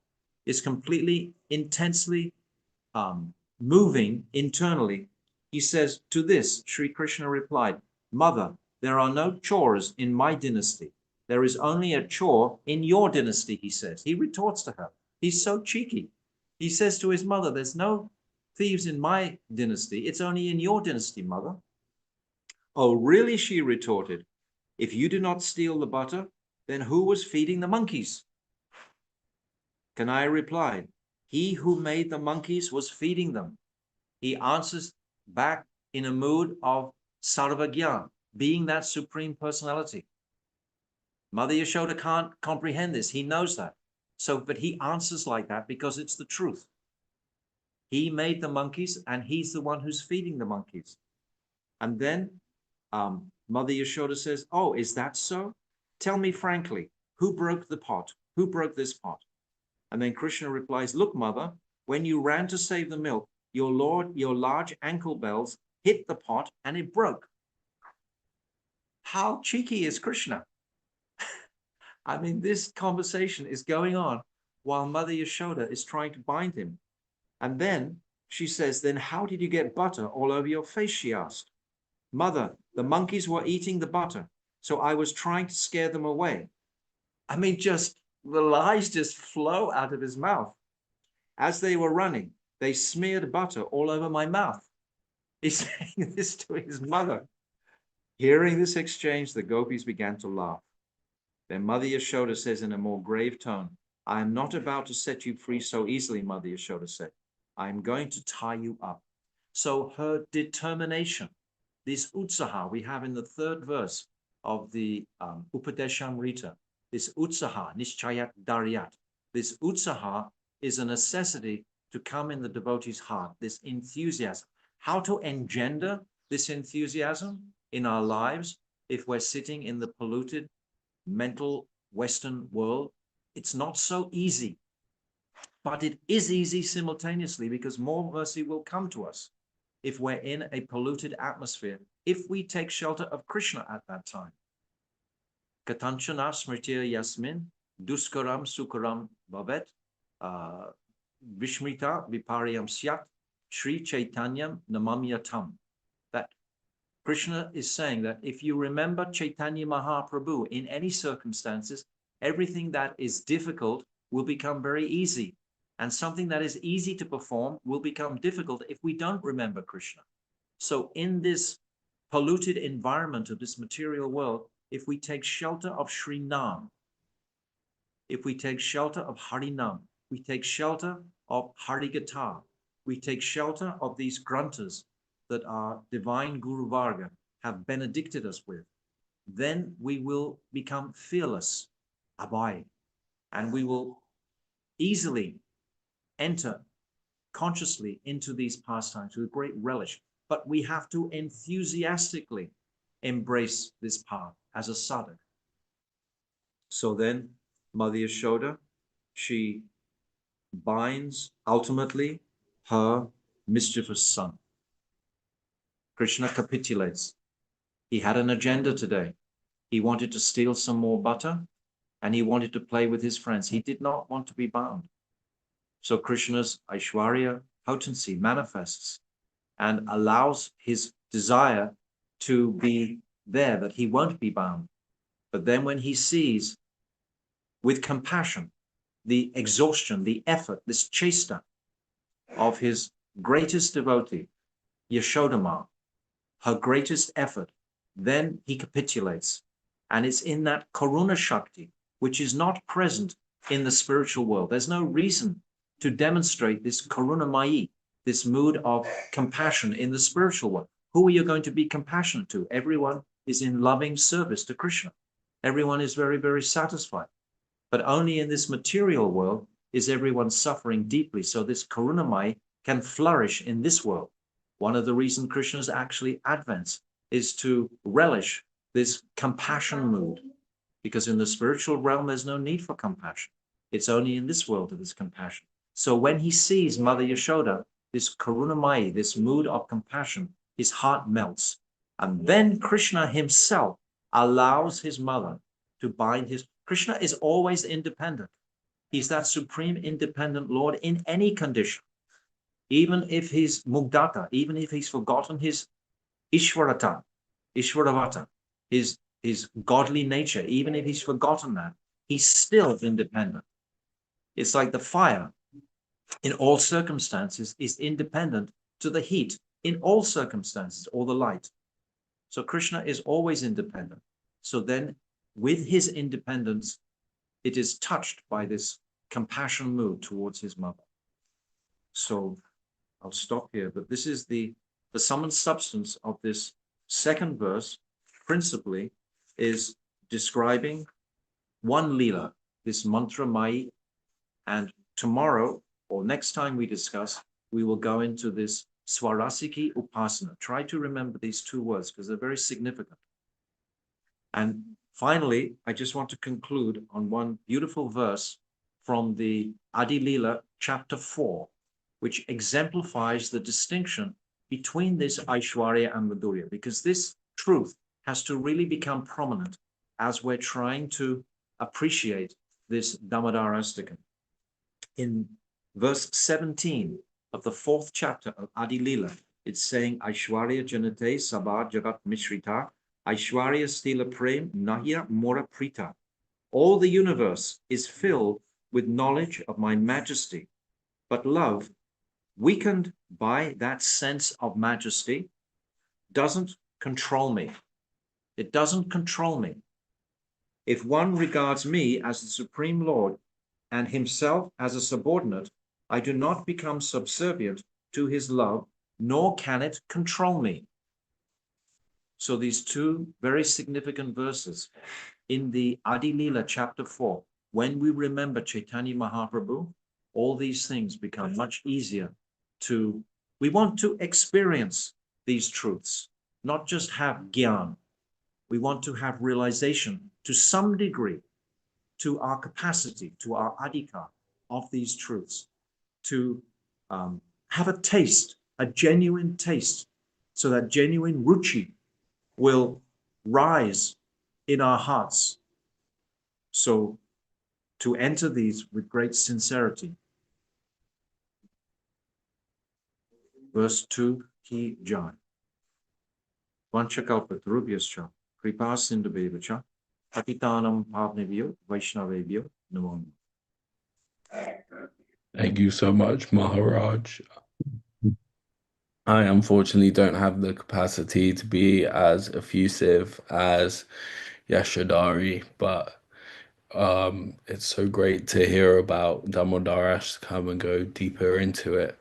is completely, intensely moving internally. He says, to this, Sri Krishna replied, "Mother, there are no chores in my dynasty. There is only a chore in your dynasty," he says. He retorts to her. He's so cheeky. He says to his mother, "There's no thieves in my dynasty. It's only in your dynasty, mother." "Oh, really?" she retorted. "If you do not steal the butter, then who was feeding the monkeys?" Kanai replied, "He who made the monkeys was feeding them." He answers back in a mood of sarvagyan, being that Supreme Personality. Mother Yashoda can't comprehend this. He knows that. So, but he answers like that because it's the truth. He made the monkeys and he's the one who's feeding the monkeys. And then Mother Yashoda says, "Oh, is that so? Tell me frankly, who broke the pot? Who broke this pot?" And then Krishna replies, "Look, mother, when you ran to save the milk, your large ankle bells hit the pot and it broke." How cheeky is Krishna? I mean, this conversation is going on while Mother Yashoda is trying to bind him. And then she says, "Then how did you get butter all over your face?" she asked. "Mother, the monkeys were eating the butter, so I was trying to scare them away." I mean, just the lies just flow out of his mouth. "As they were running, they smeared butter all over my mouth." He's saying this to his mother. Hearing this exchange, the gopis began to laugh. Then Mother Yashoda says in a more grave tone, "I am not about to set you free so easily," Mother Yashoda said. "I am going to tie you up." So her determination, this utsaha we have in the third verse of the Upadeshamrita, this utsaha, nishchayat daryat, this utsaha is a necessity to come in the devotee's heart, this enthusiasm. How to engender this enthusiasm in our lives if we're sitting in the polluted mental Western world? It's not so easy, but it is easy simultaneously because more mercy will come to us if we're in a polluted atmosphere, if we take shelter of Krishna at that time. Katanchana smritya yasmin duskaram sukaram bhavet vishmrita viparyam syat Sri Chaitanyam namamyatam. That Krishna is saying that if you remember Chaitanya Mahaprabhu in any circumstances, everything that is difficult will become very easy. And something that is easy to perform will become difficult if we don't remember Krishna. So in this polluted environment of this material world, if we take shelter of Sri Nam, if we take shelter of Harinam, we take shelter of Harigata, we take shelter of these granthas that our divine Guru Varga have benedicted us with, then we will become fearless, abide, and we will easily enter consciously into these pastimes with great relish. But we have to enthusiastically embrace this path as a sadhak. So then Mother Yashoda she binds ultimately her mischievous son. Krishna capitulates. He had an agenda today. He wanted to steal some more butter and he wanted to play with his friends. He did not want to be bound. So Krishna's Aishwarya potency manifests and allows his desire to be there, that he won't be bound. But then when he sees with compassion the exhaustion, the effort, this chesta of his greatest devotee, Yashodama, her greatest effort, then he capitulates. And it's in that Karuna Shakti, which is not present in the spiritual world. There's no reason to demonstrate this Karuna Mayi, this mood of compassion in the spiritual world. Who are you going to be compassionate to? Everyone is in loving service to Krishna. Everyone is very, very satisfied. But only in this material world is everyone suffering deeply. So this Karuna Mayi can flourish in this world. One of the reasons Krishna's actually advents is to relish this compassion mood, because in the spiritual realm, there's no need for compassion. It's only in this world that there's compassion. So when he sees Mother Yashoda, this Karunamayi, this mood of compassion, his heart melts. And then Krishna himself allows his mother to bind his. Krishna is always independent. He's that supreme independent Lord in any condition. Even if he's mugdata, even if he's forgotten his ishvarata, ishvaravata, his godly nature, even if he's forgotten that, he's still independent. It's like the fire in all circumstances is independent to the heat in all circumstances, or the light. So Krishna is always independent. So then with his independence, it is touched by this compassion mood towards his mother. So I'll stop here, but this is the sum and substance of this second verse, principally, is describing one lila, this mantra Mai, and tomorrow or next time we discuss, we will go into this Swarasiki Upasana. Try to remember these two words because they're very significant. And finally, I just want to conclude on one beautiful verse from the Adi Lila chapter 4, which exemplifies the distinction between this Aishwarya and Madhurya, because this truth has to really become prominent as we're trying to appreciate this Damodarashtakam. In verse 17 of the 4th chapter of Adi Lila, it's saying, Aishwarya Janate Sabha Jagat Mishrita, Aishwarya Stila Prem Nahya Mora Prita. All the universe is filled with knowledge of my majesty, but love, weakened by that sense of majesty, doesn't control me. It doesn't control me. If one regards me as the Supreme Lord and himself as a subordinate, I do not become subservient to his love, nor can it control me. So these two very significant verses in the Adi Lila chapter 4, when we remember Chaitanya Mahaprabhu, all these things become much easier to, we want to experience these truths, not just have gyan. We want to have realization to some degree, to our capacity, to our adhikar of these truths, to have a taste, a genuine taste, so that genuine ruchi will rise in our hearts. So to enter these with great sincerity. Verse 2, Ki Jai. Vanchakalpatarubhyascha, Kripa Sindhubevacha, Patitanam Pavnebhyo, Vaishnavebhyo, Namo. Thank you so much, Maharaj. I unfortunately don't have the capacity to be as effusive as Yashodhari, but it's so great to hear about Damodarashtakam and go deeper into it.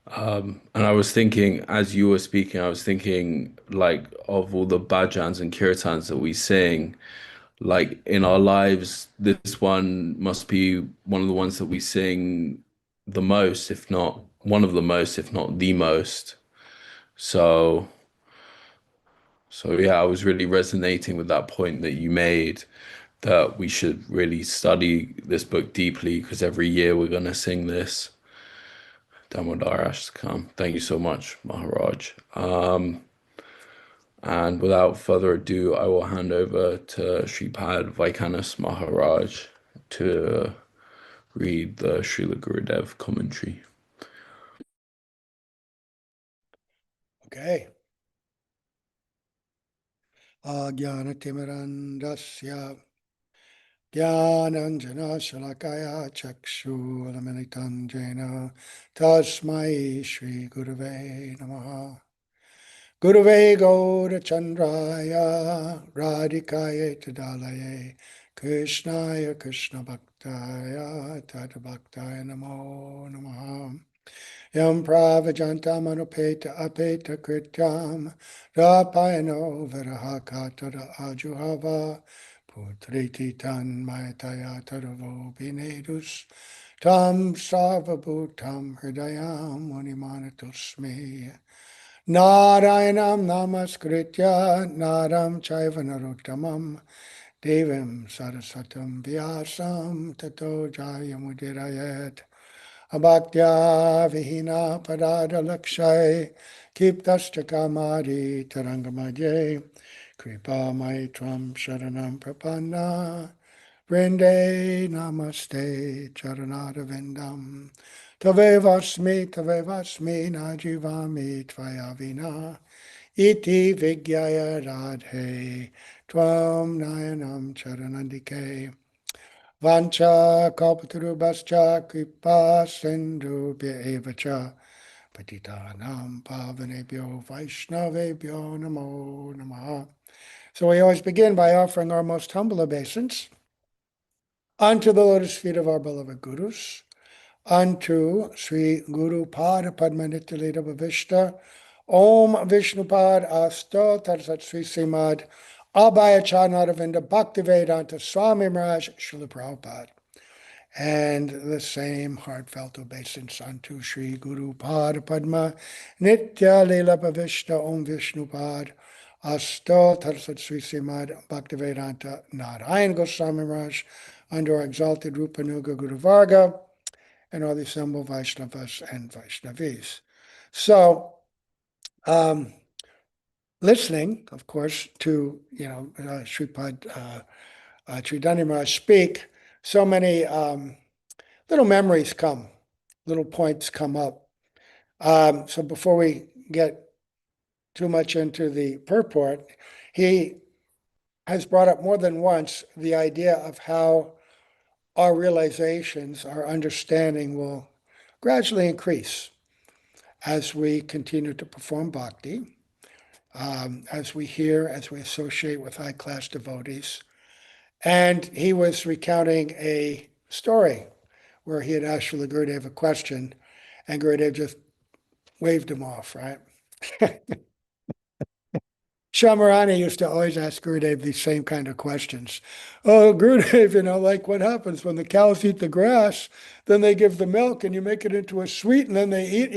And I was thinking, as you were speaking, I was thinking like of all the bhajans and kirtans that we sing, like in our lives, this one must be one of the ones that we sing the most, if not one of the most, if not the most. So yeah, I was really resonating with that point that you made. that we should really study this book deeply, because every year we're going to sing this Damodarashtakam. Thank you so much, Maharaj. And without further ado, I will hand over to Sripad Vaikhanas Maharaj to read the Srila Gurudev commentary. Okay. Ajnanatimirandasya Jnananjana Shalakaya Chakshulamanitam Jena Tasmai Shri Gurave Namaha Gurave Gaura Chandraya Radhikaya Tadalaye Krishnaya Krishna Bhaktaya Tadabhaktaya Namo Namaha Yam pravajantam anupeta apeta krityam rapayano virahakatara ajuhava putriti tan mayataya taravo binedus tam sarvabhutam hridayam munimanatusmi Narayanam namaskritya naram chaiva narottamam devim sarasatam vyasam tato jayamudirayat Abhaktya vihina parada lakshay kiptascha kamari tarangamadye kripa maitram sharanam prapanna vrinde namaste charanada vindam tavevasmi najivami tvayavina iti vigyaya radhe tvam nayanam charanandike Vancha kalpatarubhascha kripa sindhubhya evacha patitanam pavanebhyo vaishnavebhyo namo namaha. So we always begin by offering our most humble obeisance unto the lotus feet of our beloved gurus, unto Sri Guru Pada Padmanitya Bhavishta, Om Vishnupad Asta Tarsat Sri Srimad Abhayacharnadavinda Bhaktivedanta Swami Maharaj Srila Prabhupada. And the same heartfelt obeisance unto Sri Guru Pada Padma Nitya Lila Bhavishta Om Vishnupad Asta Tarsat Sri Srimad Bhaktivedanta Narayan Goswami Maharaj under our exalted Rupanuga Guru Varga and all the assembled Vaishnavas and Vaishnavis. So, listening, of course, to Sripad Tridandi Maharaj speak, so many little memories come, little points come up. So before we get too much into the purport, he has brought up more than once the idea of how our realizations, our understanding will gradually increase as we continue to perform bhakti, as we hear, as we associate with high-class devotees. And he was recounting a story where he had asked Srila Gurudev a question, and Gurudev just waved him off, right? Shamarani used to always ask Gurudev these same kind of questions. Oh, Gurudev, like what happens when the cows eat the grass, then they give the milk and you make it into a sweet and then they eat,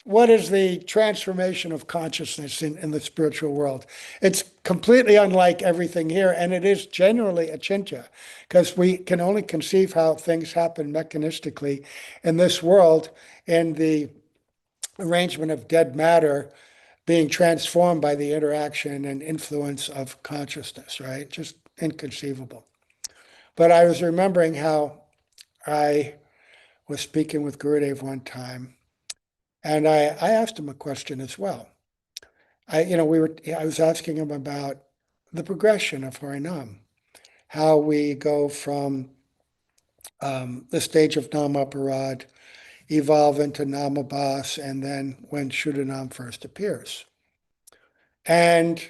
what is the transformation of consciousness in the spiritual world? It's completely unlike everything here, and it is genuinely achintya, because we can only conceive how things happen mechanistically in this world, in the arrangement of dead matter being transformed by the interaction and influence of consciousness, right? Just inconceivable. But I was remembering how I was speaking with Gurudev one time, and I asked him a question as well. I was asking him about the progression of Harinam, how we go from the stage of Namaparad, evolve into Namabhas, and then when Shuddhanam first appears. And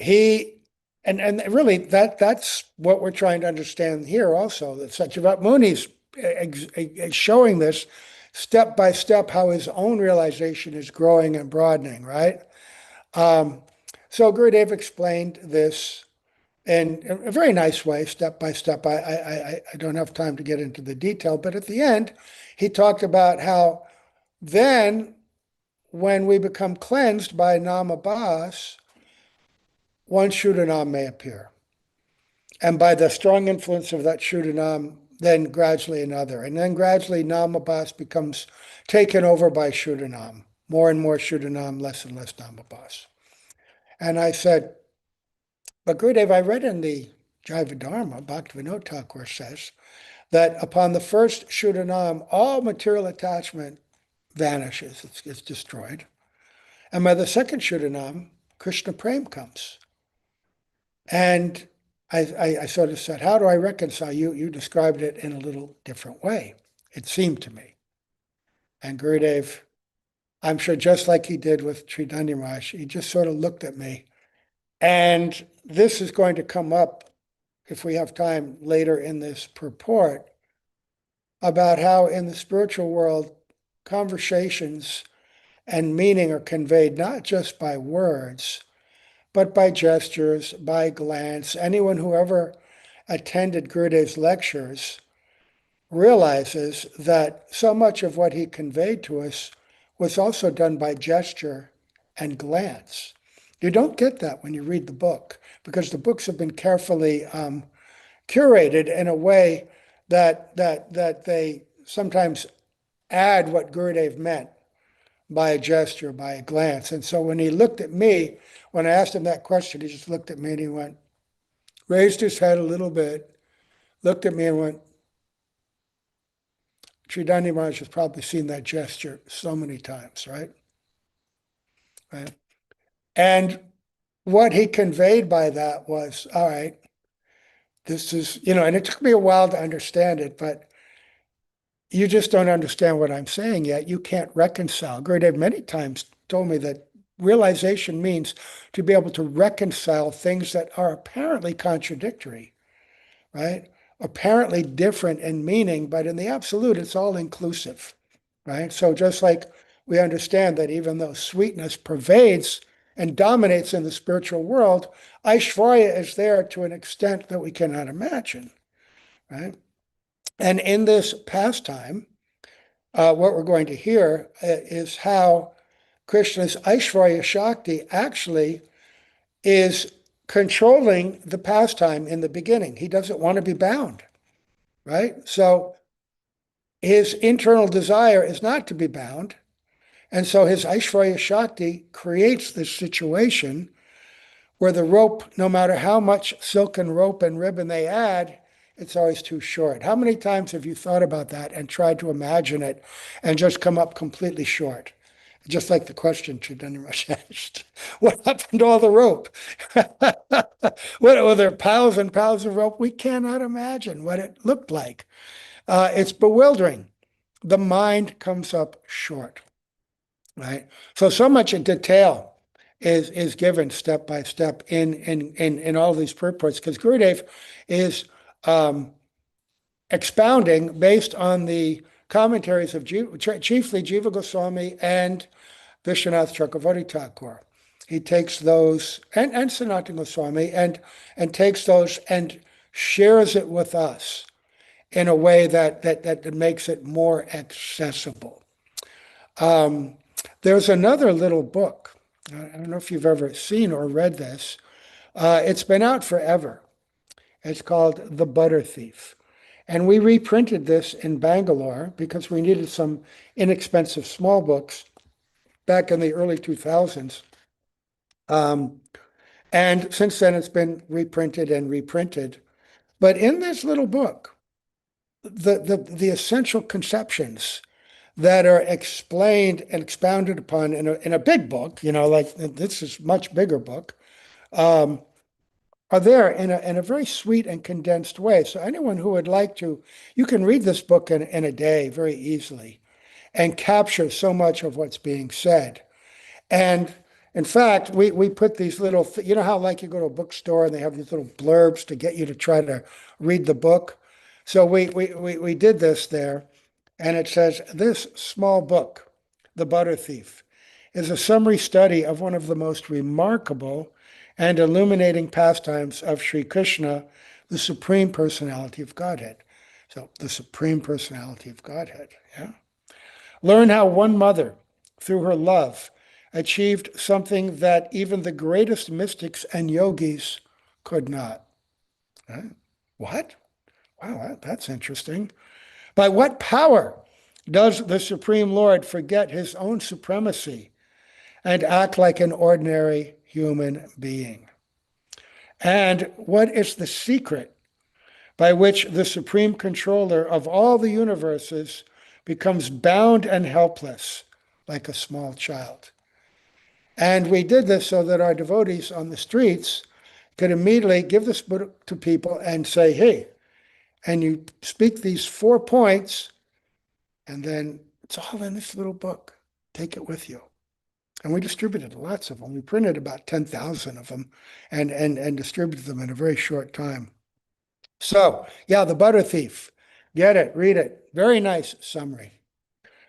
really that's what we're trying to understand here also, that Satyavat Muni is showing this step by step how his own realization is growing and broadening, right? So Gurudev explained this in a very nice way, step by step. I don't have time to get into the detail, but at the end, he talked about how then when we become cleansed by Namabhas, one Shuddhanam may appear. And by the strong influence of that Shuddhanam, then gradually another. And then gradually Namabhas becomes taken over by Shuddhanam. More and more Shuddhanam, less and less Namabhas. And I said, but Gurudev, I read in the Jaiva Dharma, Bhaktivinoda Thakur says, that upon the first Shuddhanam, all material attachment vanishes, it's destroyed. And by the second Shuddhanam, Krishna Prem comes. And I sort of said, how do I reconcile? You described it in a little different way, it seemed to me. And Gurudev, I'm sure just like he did with Tridandi Maharaj, he just sort of looked at me. And this is going to come up, if we have time later in this purport, about how in the spiritual world, conversations and meaning are conveyed not just by words, but by gestures, by glance. Anyone who ever attended Gurudev's lectures realizes that so much of what he conveyed to us was also done by gesture and glance. You don't get that when you read the book, because the books have been carefully curated in a way that they sometimes add what Gurudev meant by a gesture, by a glance. And so when he looked at me, when I asked him that question, he just looked at me and he went, raised his head a little bit, looked at me and went, Tridandi Maharaj has probably seen that gesture so many times, right? Right. And what he conveyed by that was, all right, this is, and it took me a while to understand it, but you just don't understand what I'm saying yet. You can't reconcile. Gurudev many times told me that realization means to be able to reconcile things that are apparently contradictory, right? Apparently different in meaning, but in the absolute, it's all inclusive, right? So just like we understand that even though sweetness pervades and dominates in the spiritual world, Aishvarya is there to an extent that we cannot imagine, right? And in this pastime, what we're going to hear is how Krishna's Aishvarya Shakti actually is controlling the pastime in the beginning. He doesn't want to be bound, right? So his internal desire is not to be bound. And so his Aishvarya Shakti creates this situation where the rope, no matter how much silken rope and ribbon they add, it's always too short. How many times have you thought about that and tried to imagine it and just come up completely short? Just like the question Tridandi Maharaj asked, what happened to all the rope? Were there piles and piles of rope? We cannot imagine what it looked like. It's bewildering. The mind comes up short, right? So much in detail is given step by step in all these purports, because Gurudev is expounding based on the commentaries of chiefly Jiva Goswami and Vishwanath Chakravarti Thakur. He takes those, and Sanatana Goswami, and takes those and shares it with us in a way that makes it more accessible. There's another little book. I don't know if you've ever seen or read this. It's been out forever. It's called The Butter Thief. And we reprinted this in Bangalore because we needed some inexpensive small books back in the early 2000s. And since then, it's been reprinted and reprinted. But in this little book, the essential conceptions that are explained and expounded upon in a big book, like this is a much bigger book, are there in a very sweet and condensed way. So anyone who would like to, you can read this book in a day very easily and capture so much of what's being said. And in fact, we put these little, how like you go to a bookstore and they have these little blurbs to get you to try to read the book. So we did this there, and it says, this small book, The Butter Thief, is a summary study of one of the most remarkable and illuminating pastimes of Sri Krishna, the Supreme Personality of Godhead. So the Supreme Personality of Godhead, yeah. Learn how one mother, through her love, achieved something that even the greatest mystics and yogis could not. What? Wow, that's interesting. By what power does the Supreme Lord forget his own supremacy and act like an ordinary human being? And what is the secret by which the supreme controller of all the universes becomes bound and helpless like a small child? And we did this so that our devotees on the streets could immediately give this book to people and say, hey, and you speak these 4 points, and then it's all in this little book. Take it with you. And we distributed lots of them. We printed about 10,000 of them and distributed them in a very short time. So, yeah, the butter thief. Get it, read it. Very nice summary.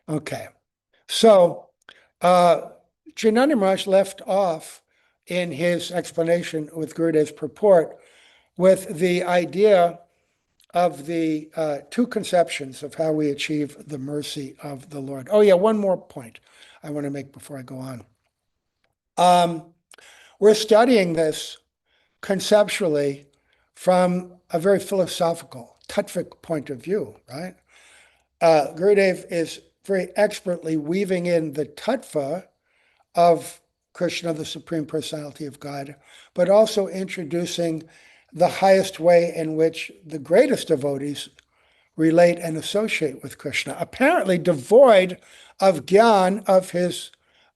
Okay. So, Tridandi Maharaj left off in his explanation with Gurudev's purport with the idea of the 2 conceptions of how we achieve the mercy of the Lord. Oh yeah, one more point I want to make before I go on. We're studying this conceptually from a very philosophical, tattvic point of view, right? Gurudev is very expertly weaving in the tattva of Krishna, the Supreme Personality of God, but also introducing the highest way in which the greatest devotees relate and associate with Krishna, apparently devoid of gyan, of his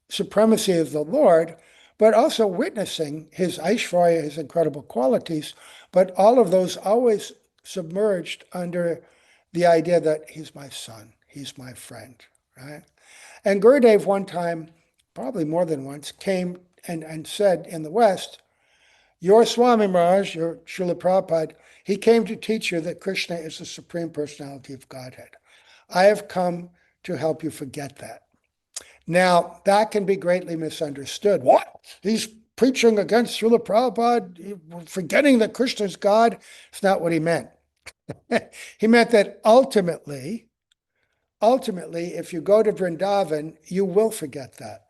supremacy of the Lord, but also witnessing his Aishvarya, his incredible qualities, but all of those always submerged under the idea that he's my son, he's my friend, right? And Gurudev one time, probably more than once, came and said in the West, your Swami Maharaj, your Srila Prabhupada, he came to teach you that Krishna is the Supreme Personality of Godhead. I have come to help you forget that. Now, that can be greatly misunderstood. What? He's preaching against Srila Prabhupada, forgetting that Krishna is God. It's not what he meant. He meant that ultimately, if you go to Vrindavan, you will forget that.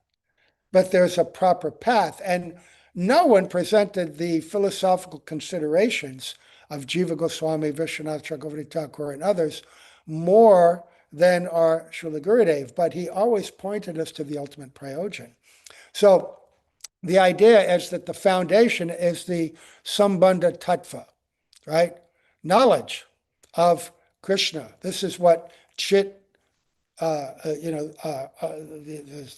But there's a proper path. And no one presented the philosophical considerations of Jiva Goswami, Vishwanath Chakravarti Thakur, and others more than our Srila Gurudev, but he always pointed us to the ultimate prayojan. So the idea is that the foundation is the Sambandha Tattva, right? Knowledge of Krishna. This is what Chit, the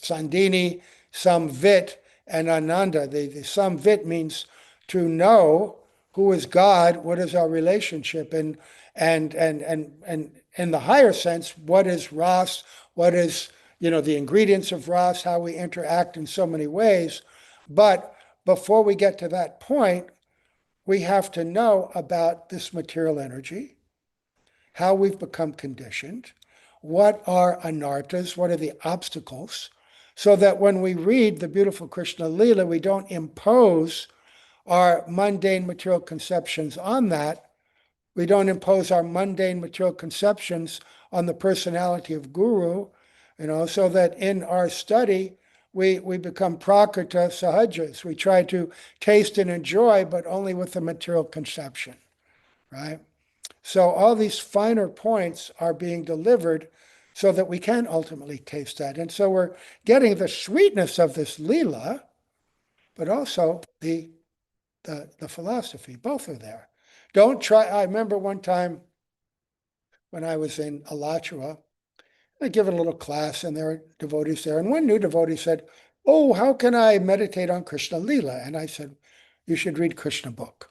Sandini, Samvit, and Ananda. The Samvit means to know who is God, what is our relationship, and in the higher sense, what is Ras, what is, the ingredients of Ras, how we interact in so many ways. But before we get to that point, we have to know about this material energy, how we've become conditioned, what are anartas, what are the obstacles, so that when we read the beautiful Krishna Leela, we don't impose our mundane material conceptions on that. We don't impose our mundane material conceptions on the personality of Guru, so that in our study, we become prakrita sahajas. We try to taste and enjoy, but only with the material conception, right? So all these finer points are being delivered so that we can ultimately taste that. And so we're getting the sweetness of this Leela, but also the philosophy. Both are there. Don't try. I remember one time when I was in Alachua, I given a little class and there were devotees there. And one new devotee said, oh, how can I meditate on Krishna Leela? And I said, you should read Krishna book.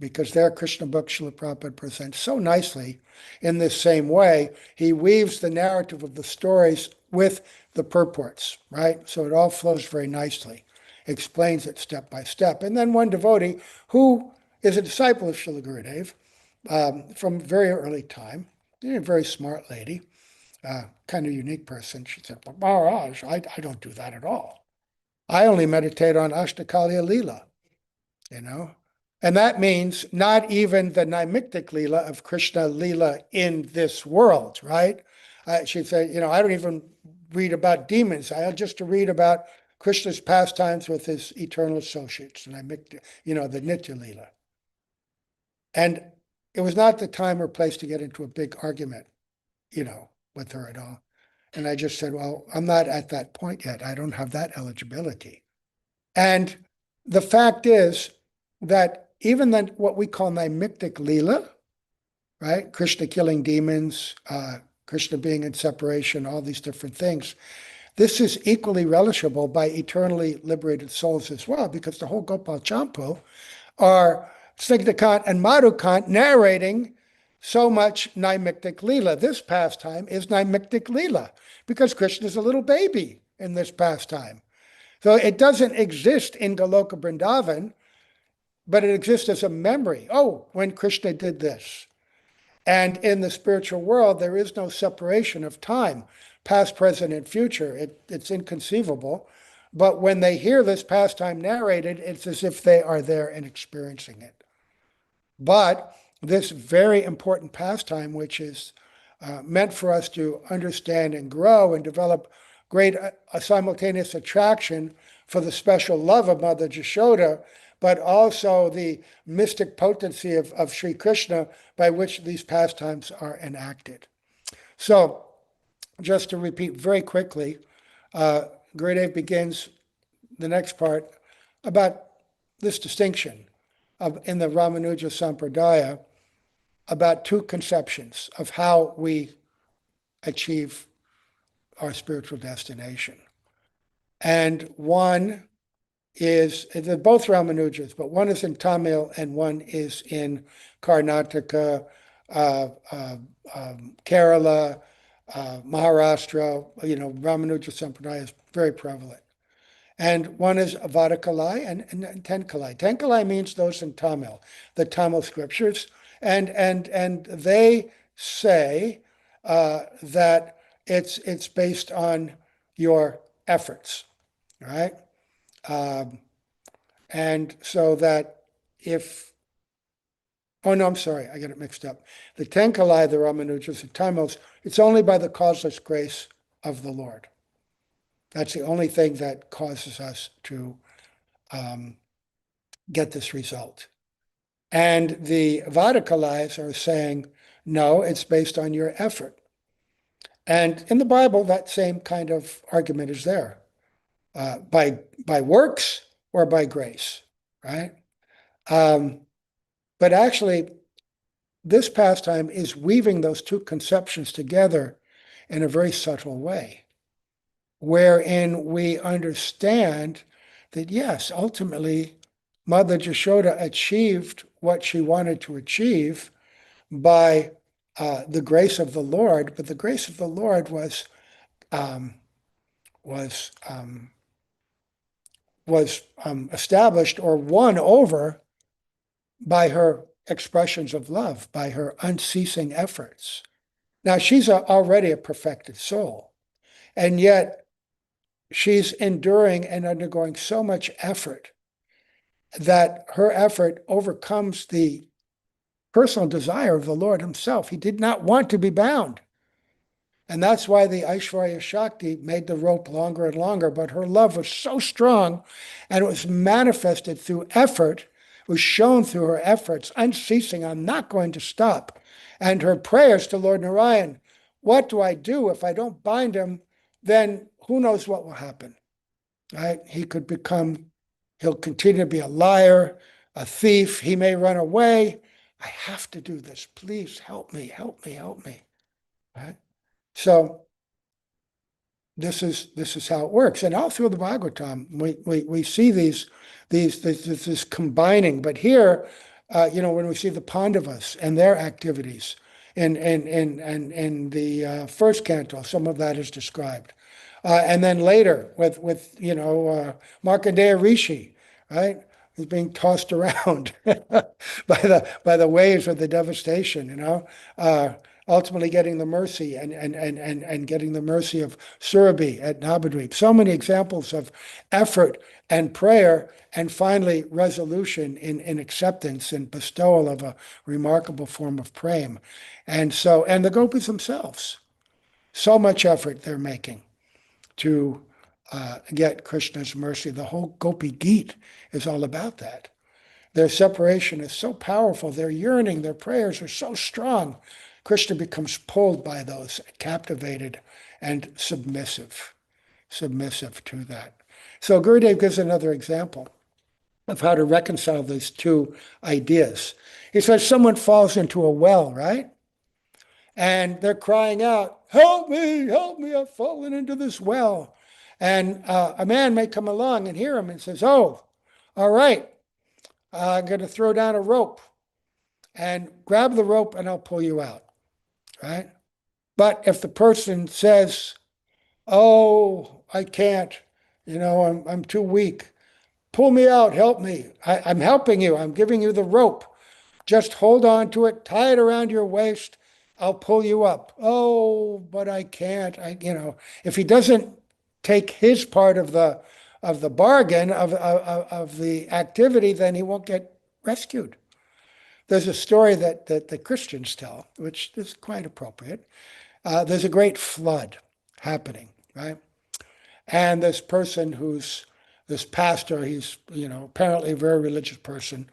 Because their Krishna book, Srila Prabhupada presents so nicely in this same way. He weaves the narrative of the stories with the purports, right? So it all flows very nicely, explains it step by step. And then one devotee who is a disciple of Srila Gurudev from very early time, a very smart lady, kind of unique person. She said, well, Maharaj, I don't do that at all. I only meditate on Ashtakalya Leela, And that means not even the Naimiktic Leela of Krishna Leela in this world, right? She'd say, I don't even read about demons. I just read about Krishna's pastimes with his eternal associates, and the Nitya Leela. And it was not the time or place to get into a big argument, with her at all. And I just said, well, I'm not at that point yet. I don't have that eligibility. And the fact is that even then, what we call Naimiktic Leela, right? Krishna killing demons, Krishna being in separation, all these different things. This is equally relishable by eternally liberated souls as well, because the whole Gopal Champu are Snigdhakant and Madhukant narrating so much Naimiktic Leela. This pastime is Naimiktic Leela because Krishna is a little baby in this pastime. So it doesn't exist in Goloka Vrindavan, but it exists as a memory. Oh, when Krishna did this. And in the spiritual world, there is no separation of time, past, present, and future. It's inconceivable. But when they hear this pastime narrated, it's as if they are there and experiencing it. But this very important pastime, which is meant for us to understand and grow and develop great simultaneous attraction for the special love of Mother Jashoda, but also the mystic potency of Sri Krishna by which these pastimes are enacted. So, just to repeat very quickly, Gurudev begins the next part about this distinction in the Ramanuja Sampradaya about two conceptions of how we achieve our spiritual destination. And one is, they're both Ramanujas, but one is in Tamil and one is in Karnataka, Kerala, Maharashtra. Ramanuja Sampradaya is very prevalent. And one is Vadakalai and Tenkalai. Tenkalai means those in Tamil, the Tamil scriptures. And they say that it's based on your efforts, right? And so that oh no, I'm sorry, I get it mixed up. The Tenkalai, the Ramanujas, the Tamils, it's only by the causeless grace of the Lord. That's the only thing that causes us to get this result. And the Vadakalais are saying, no, it's based on your effort. And in the Bible, that same kind of argument is there. By works or by grace, right? But actually, this pastime is weaving those two conceptions together in a very subtle way, wherein we understand that, yes, ultimately, Mother Jashoda achieved what she wanted to achieve by the grace of the Lord, but the grace of the Lord was established or won over by her expressions of love, by her unceasing efforts. Now, she's already a perfected soul, and yet she's enduring and undergoing so much effort that her effort overcomes the personal desire of the Lord himself. He did not want to be bound. And that's why the Aishwarya Shakti made the rope longer and longer, but her love was so strong and it was manifested through effort, was shown through her efforts, unceasing, I'm not going to stop. And her prayers to Lord Narayan, what do I do if I don't bind him? Then who knows what will happen, right? He'll continue to be a liar, a thief. He may run away. I have to do this. Please help me, help me, help me, right? So this is how it works, and all through the Bhagavatam we see this combining. But here, when we see the Pandavas and their activities in the first canto, some of that is described, and then later with Markandeya Rishi, right? He's being tossed around by the waves of the devastation, ultimately getting the mercy and getting the mercy of Surabhi at Navadvip. So many examples of effort and prayer, and finally resolution in acceptance and bestowal of a remarkable form of prema. And the gopis themselves, so much effort they're making to get Krishna's mercy. The whole Gopi Geet is all about that. Their separation is so powerful. Their yearning, their prayers are so strong. Krishna becomes pulled by those, captivated and submissive to that. So Gurudev gives another example of how to reconcile these two ideas. He says someone falls into a well, right? And they're crying out, help me, I've fallen into this well. And a man may come along and hear him and says, oh, all right, I'm going to throw down a rope and grab the rope and I'll pull you out, right? But if the person says, oh, I can't, I'm too weak, pull me out, help me. I'm helping you. I'm giving you the rope. Just hold on to it, tie it around your waist. I'll pull you up. Oh, but I can't. If he doesn't take his part of the bargain of the activity, then he won't get rescued. There's a story that the Christians tell, which is quite appropriate. There's a great flood happening, right? And this person this pastor, he's, apparently a very religious person.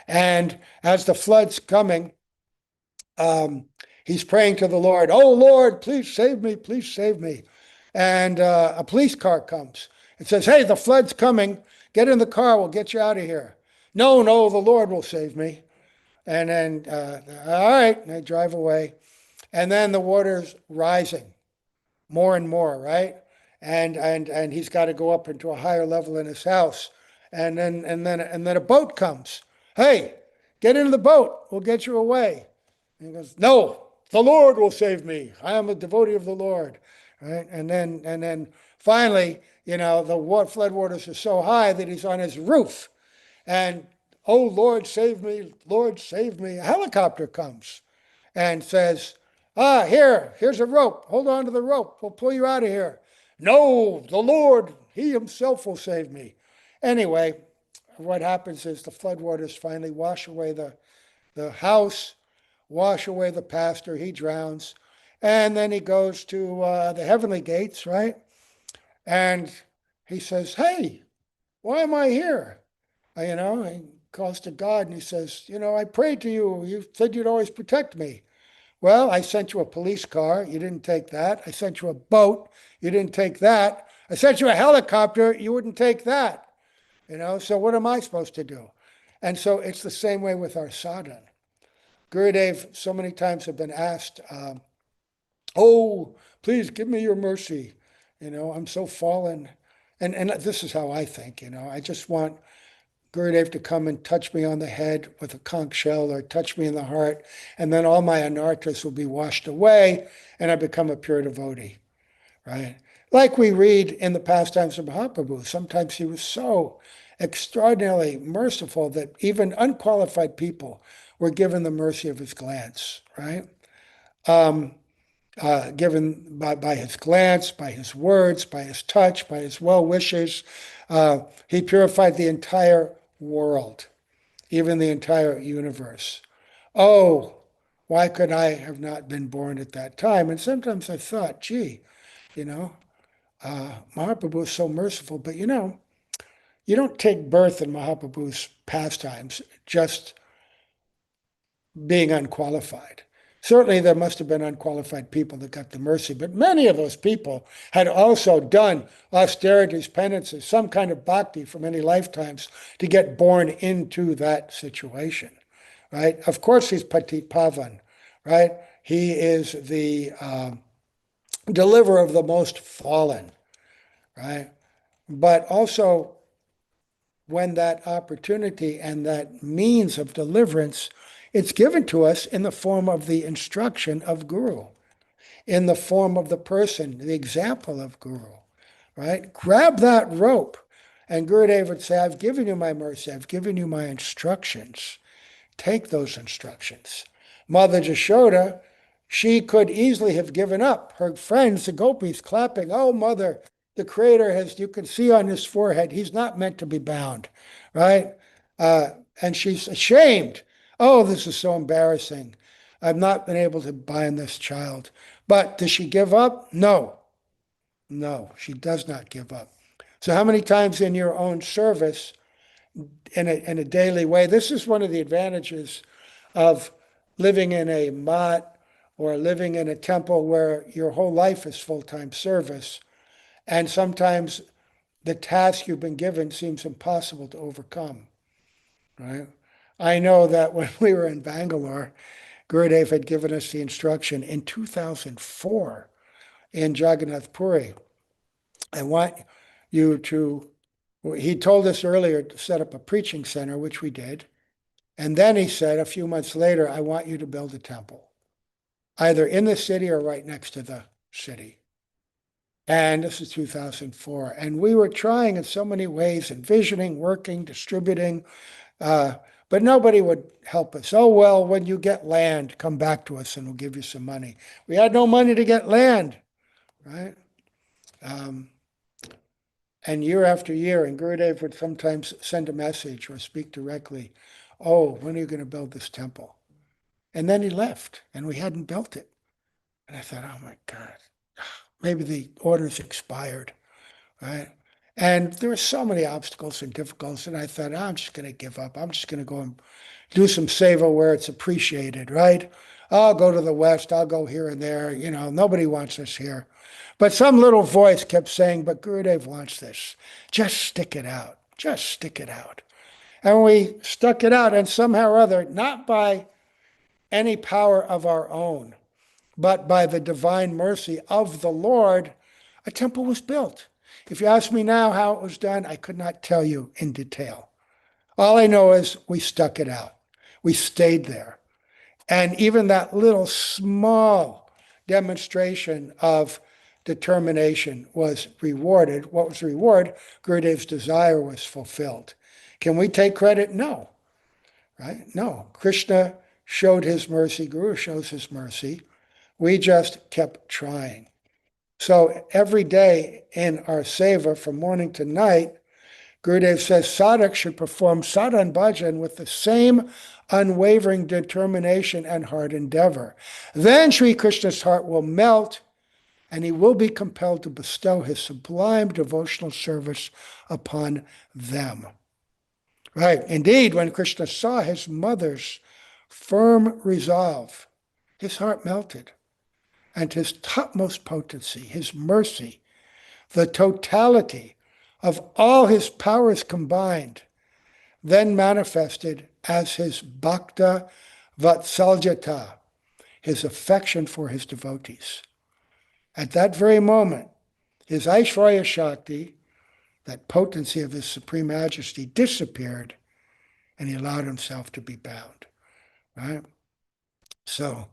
And as the flood's coming, he's praying to the Lord, oh, Lord, please save me, please save me. And a police car comes. It says, hey, the flood's coming. Get in the car, we'll get you out of here. No, the Lord will save me. And then, all right, and they drive away. And then the water's rising more and more, right? And he's got to go up into a higher level in his house. And then a boat comes. Hey, get into the boat, we'll get you away. And he goes, no, the Lord will save me. I am a devotee of the Lord. Right? And then finally, the flood waters are so high that he's on his roof. And, oh, Lord, save me, Lord, save me. A helicopter comes and says, here's a rope. Hold on to the rope. We'll pull you out of here. No, the Lord, he himself will save me. Anyway, what happens is the floodwaters finally wash away the house, wash away the pastor. He drowns. And then he goes to the heavenly gates, right? And he says, hey, why am I here? He calls to God and he says, I prayed to you. You said you'd always protect me. Well, I sent you a police car. You didn't take that. I sent you a boat. You didn't take that. I sent you a helicopter. You wouldn't take that. So what am I supposed to do? And so it's the same way with our sadhana. Gurudev so many times have been asked, oh, please give me your mercy. I'm so fallen. And this is how I think, I just want Gurudev to come and touch me on the head with a conch shell or touch me in the heart, and then all my anarthas will be washed away and I become a pure devotee, right? Like we read in the pastimes of Mahaprabhu, sometimes he was so extraordinarily merciful that even unqualified people were given the mercy of his glance, right? Given by his glance, by his words, by his touch, by his well wishes. He purified the entire world, even the entire universe. Oh, why could I have not been born at that time? And sometimes I thought, gee, Mahaprabhu is so merciful, but you don't take birth in Mahaprabhu's pastimes just being unqualified. Certainly there must have been unqualified people that got the mercy, but many of those people had also done austerities, penances, some kind of bhakti for many lifetimes to get born into that situation, right? Of course he's Patit Pavan, right? He is the deliverer of the most fallen, right? But also when that opportunity and that means of deliverance, it's given to us in the form of the instruction of Guru, in the form of the person, the example of Guru, right? Grab that rope. And Gurudev would say, I've given you my mercy, I've given you my instructions. Take those instructions. Mother Jashoda, she could easily have given up. Her friends, the gopis, clapping, oh, mother, the Creator has, you can see on his forehead, he's not meant to be bound, right? And she's ashamed. Oh, this is so embarrassing. I've not been able to bind this child. But does she give up? No. No, she does not give up. So how many times in your own service, in a daily way, this is one of the advantages of living in a mat or living in a temple where your whole life is full-time service. And sometimes the task you've been given seems impossible to overcome, right? I know that when we were in Bangalore, Gurudev had given us the instruction in 2004 in Jagannath Puri. I want you to, he told us earlier to set up a preaching center, which we did. And then he said a few months later, I want you to build a temple, either in the city or right next to the city. And this is 2004. And we were trying in so many ways, envisioning, working, distributing, but nobody would help us. Oh, well, when you get land, come back to us and we'll give you some money. We had no money to get land, right? And year after year, and Gurudev would sometimes send a message or speak directly, oh, when are you going to build this temple? And then he left, and we hadn't built it. And I thought, oh my God, maybe the order's expired, right? And there were so many obstacles and difficulties, and I thought, I'm just going to give up. I'm just going to go and do some seva where it's appreciated, right? I'll go to the West, I'll go here and there, nobody wants us here. But some little voice kept saying, but Gurudev wants this. Just stick it out. Just stick it out. And we stuck it out, and somehow or other, not by any power of our own, but by the divine mercy of the Lord, a temple was built. If you ask me now how it was done, I could not tell you in detail. All I know is we stuck it out. We stayed there. And even that little small demonstration of determination was rewarded. What was the reward? Gurudev's desire was fulfilled. Can we take credit? No. Right? No. Krishna showed his mercy. Guru shows his mercy. We just kept trying. So every day in our seva from morning to night, Gurudev says sadhak should perform sadhan bhajan with the same unwavering determination and hard endeavor. Then Sri Krishna's heart will melt and he will be compelled to bestow his sublime devotional service upon them. Right. Indeed, when Krishna saw his mother's firm resolve, his heart melted. And his topmost potency, his mercy, the totality of all his powers combined, then manifested as his bhakta vatsaljata, his affection for his devotees. At that very moment, his Aishwarya Shakti, that potency of his supreme majesty, disappeared, and he allowed himself to be bound. Right? So,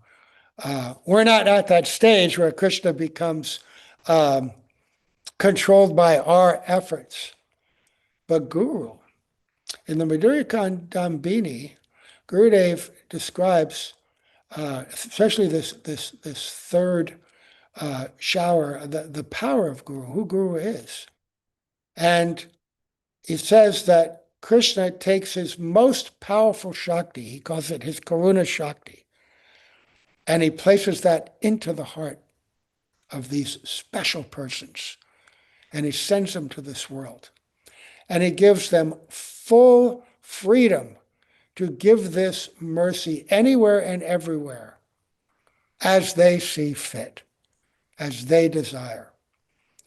we're not at that stage where Krishna becomes controlled by our efforts. But Guru, in the Madhurya Kandambini, Gurudev describes, especially this third shower, the power of Guru, who Guru is. And he says that Krishna takes his most powerful Shakti, he calls it his Karuna Shakti, and he places that into the heart of these special persons. And he sends them to this world. And he gives them full freedom to give this mercy anywhere and everywhere as they see fit, as they desire,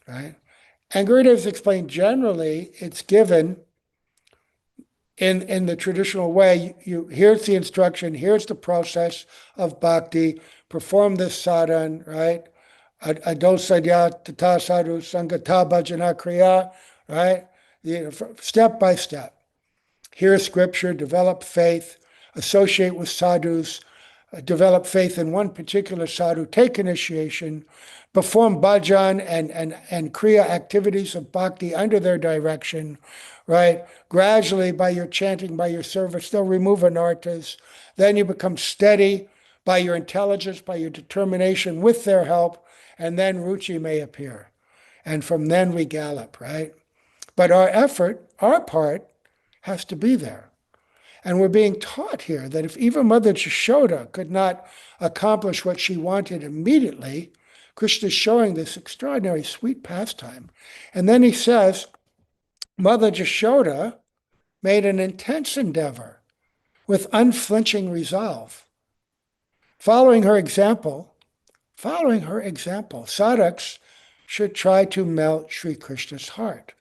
right? And Gurudev's explained generally it's given in the traditional way. Here's the instruction, here's the process of bhakti, perform this sadhan, right? Adosadya tata sadhu sangata bhajana kriya, right? Step by step. Hear scripture, develop faith, associate with sadhus, develop faith in one particular sadhu, take initiation, perform bhajan and kriya activities of bhakti under their direction, right? Gradually, by your chanting, by your service, they'll remove anarthas. Then you become steady by your intelligence, by your determination with their help, and then ruchi may appear. And from then we gallop, right? But our effort, our part, has to be there. And we're being taught here that if even Mother Jashoda could not accomplish what she wanted immediately, Krishna is showing this extraordinary sweet pastime. And then he says, Mother Jashoda made an intense endeavor with unflinching resolve. Following her example, sadhaks should try to melt Sri Krishna's heart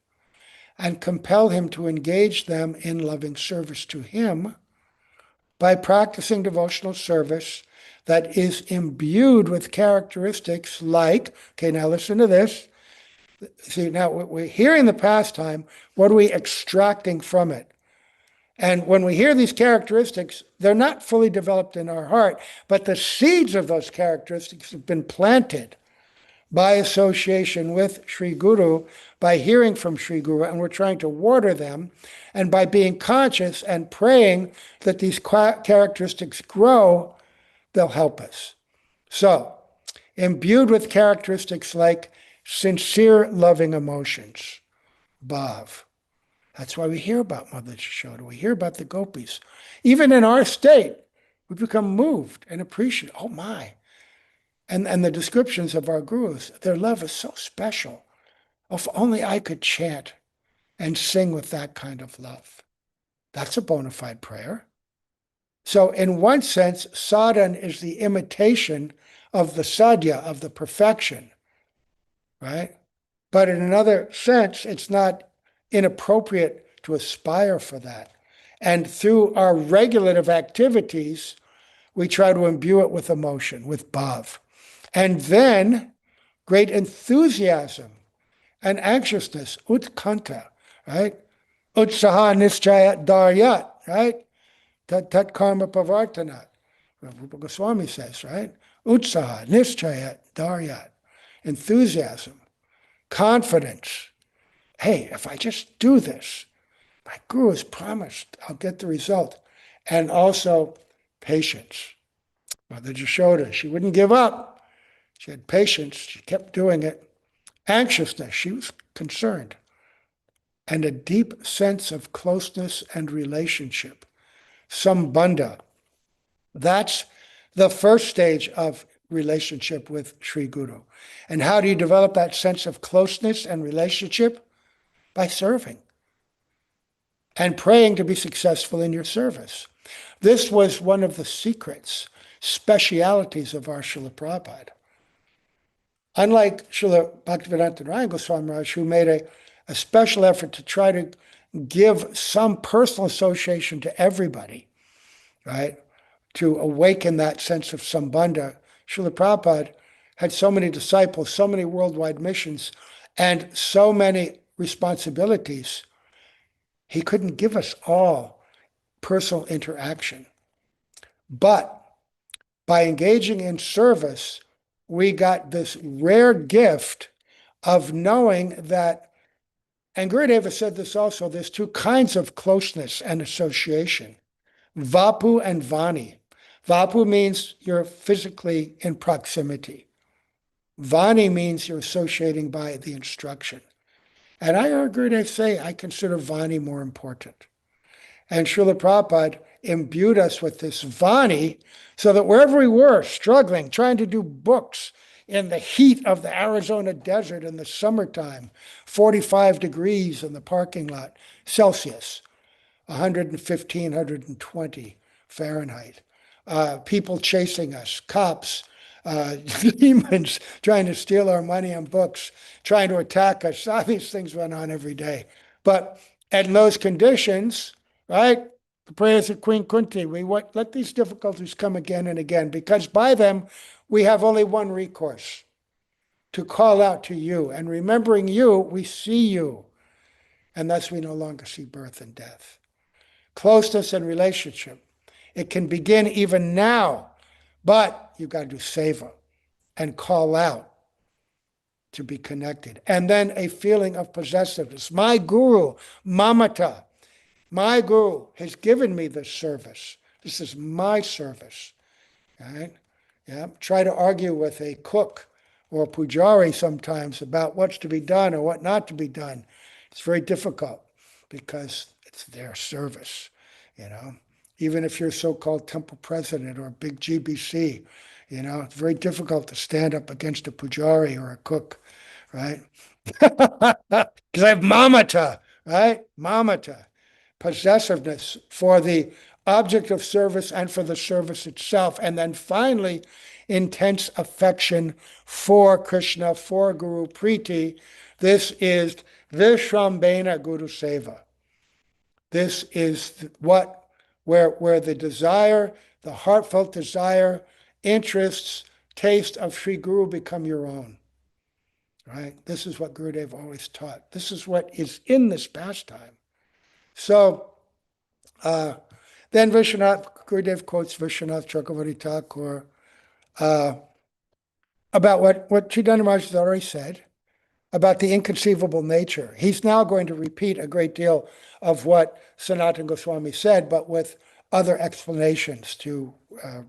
and compel him to engage them in loving service to him by practicing devotional service that is imbued with characteristics like, okay, now listen to this. See, now we're hearing the pastime, what are we extracting from it? And when we hear these characteristics, they're not fully developed in our heart, but the seeds of those characteristics have been planted by association with Sri Guru, by hearing from Sri Guru, and we're trying to water them, and by being conscious and praying that these characteristics grow, they'll help us. So, imbued with characteristics like sincere loving emotions, bhav. That's why we hear about Mother Yashoda. We hear about the gopis. Even in our state, we become moved and appreciate, oh my. And the descriptions of our gurus, their love is so special. If only I could chant and sing with that kind of love. That's a bona fide prayer. So in one sense, sadhana is the imitation of the sadhya, of the perfection, right? But in another sense, it's not inappropriate to aspire for that. And through our regulative activities, we try to imbue it with emotion, with bhav. And then great enthusiasm and anxiousness, utkanta, right? Utsaha nischaya daryat, right? Tat karma pavartanat. Rupa Goswami says, right? Utsaha nischaya daryat. Enthusiasm, confidence. Hey, if I just do this, my guru has promised I'll get the result. And also patience. Mother Jashoda, she wouldn't give up. She had patience. She kept doing it. Anxiousness, she was concerned. And a deep sense of closeness and relationship. Sambandha. That's the first stage of relationship with Sri Guru. And how do you develop that sense of closeness and relationship? By serving and praying to be successful in your service. This was one of the secrets, specialities of our Srila Prabhupada. Unlike Srila Bhaktivedanta Narayana Goswami Maharaj, who made a special effort to try to give some personal association to everybody, right? To awaken that sense of sambandha. Srila Prabhupada had so many disciples, so many worldwide missions, and so many responsibilities. He couldn't give us all personal interaction. But by engaging in service, we got this rare gift of knowing that, and Gurudeva said this also, there's two kinds of closeness and association, Vapu and Vani. Vapu means you're physically in proximity. Vani means you're associating by the instruction. And I heard Gurudev say, I consider Vani more important. And Srila Prabhupada imbued us with this Vani so that wherever we were, struggling, trying to do books in the heat of the Arizona desert in the summertime, 45 degrees in the parking lot, Celsius, 115, 120 Fahrenheit. People chasing us, cops, demons trying to steal our money and books, trying to attack us. All these things went on every day. But in those conditions, right, the prayers of Queen Kunti, let these difficulties come again and again, because by them we have only one recourse, to call out to you. And remembering you, we see you. And thus we no longer see birth and death. Closeness and relationship. It can begin even now, but you've got to do seva and call out to be connected. And then a feeling of possessiveness. My guru, mamata, my guru has given me this service. This is my service. Right? Yeah. Try to argue with a cook or a pujari sometimes about what's to be done or what not to be done. It's very difficult because it's their service, Even if you're so-called temple president or a big GBC, it's very difficult to stand up against a pujari or a cook, right? Because I have mamata, right? Mamata, possessiveness for the object of service and for the service itself. And then finally, intense affection for Krishna, for Guru Priti. This is Vishrambena Guru Seva. This is where the desire, the heartfelt desire, interests, taste of Sri Guru become your own. Right? This is what Gurudev always taught. This is what is in this pastime. So then Gurudev quotes Vishwanath Chakravarti Thakur about what Tridandi Maharaj has already said about the inconceivable nature. He's now going to repeat a great deal of what Sanatana Goswami said, but with other explanations to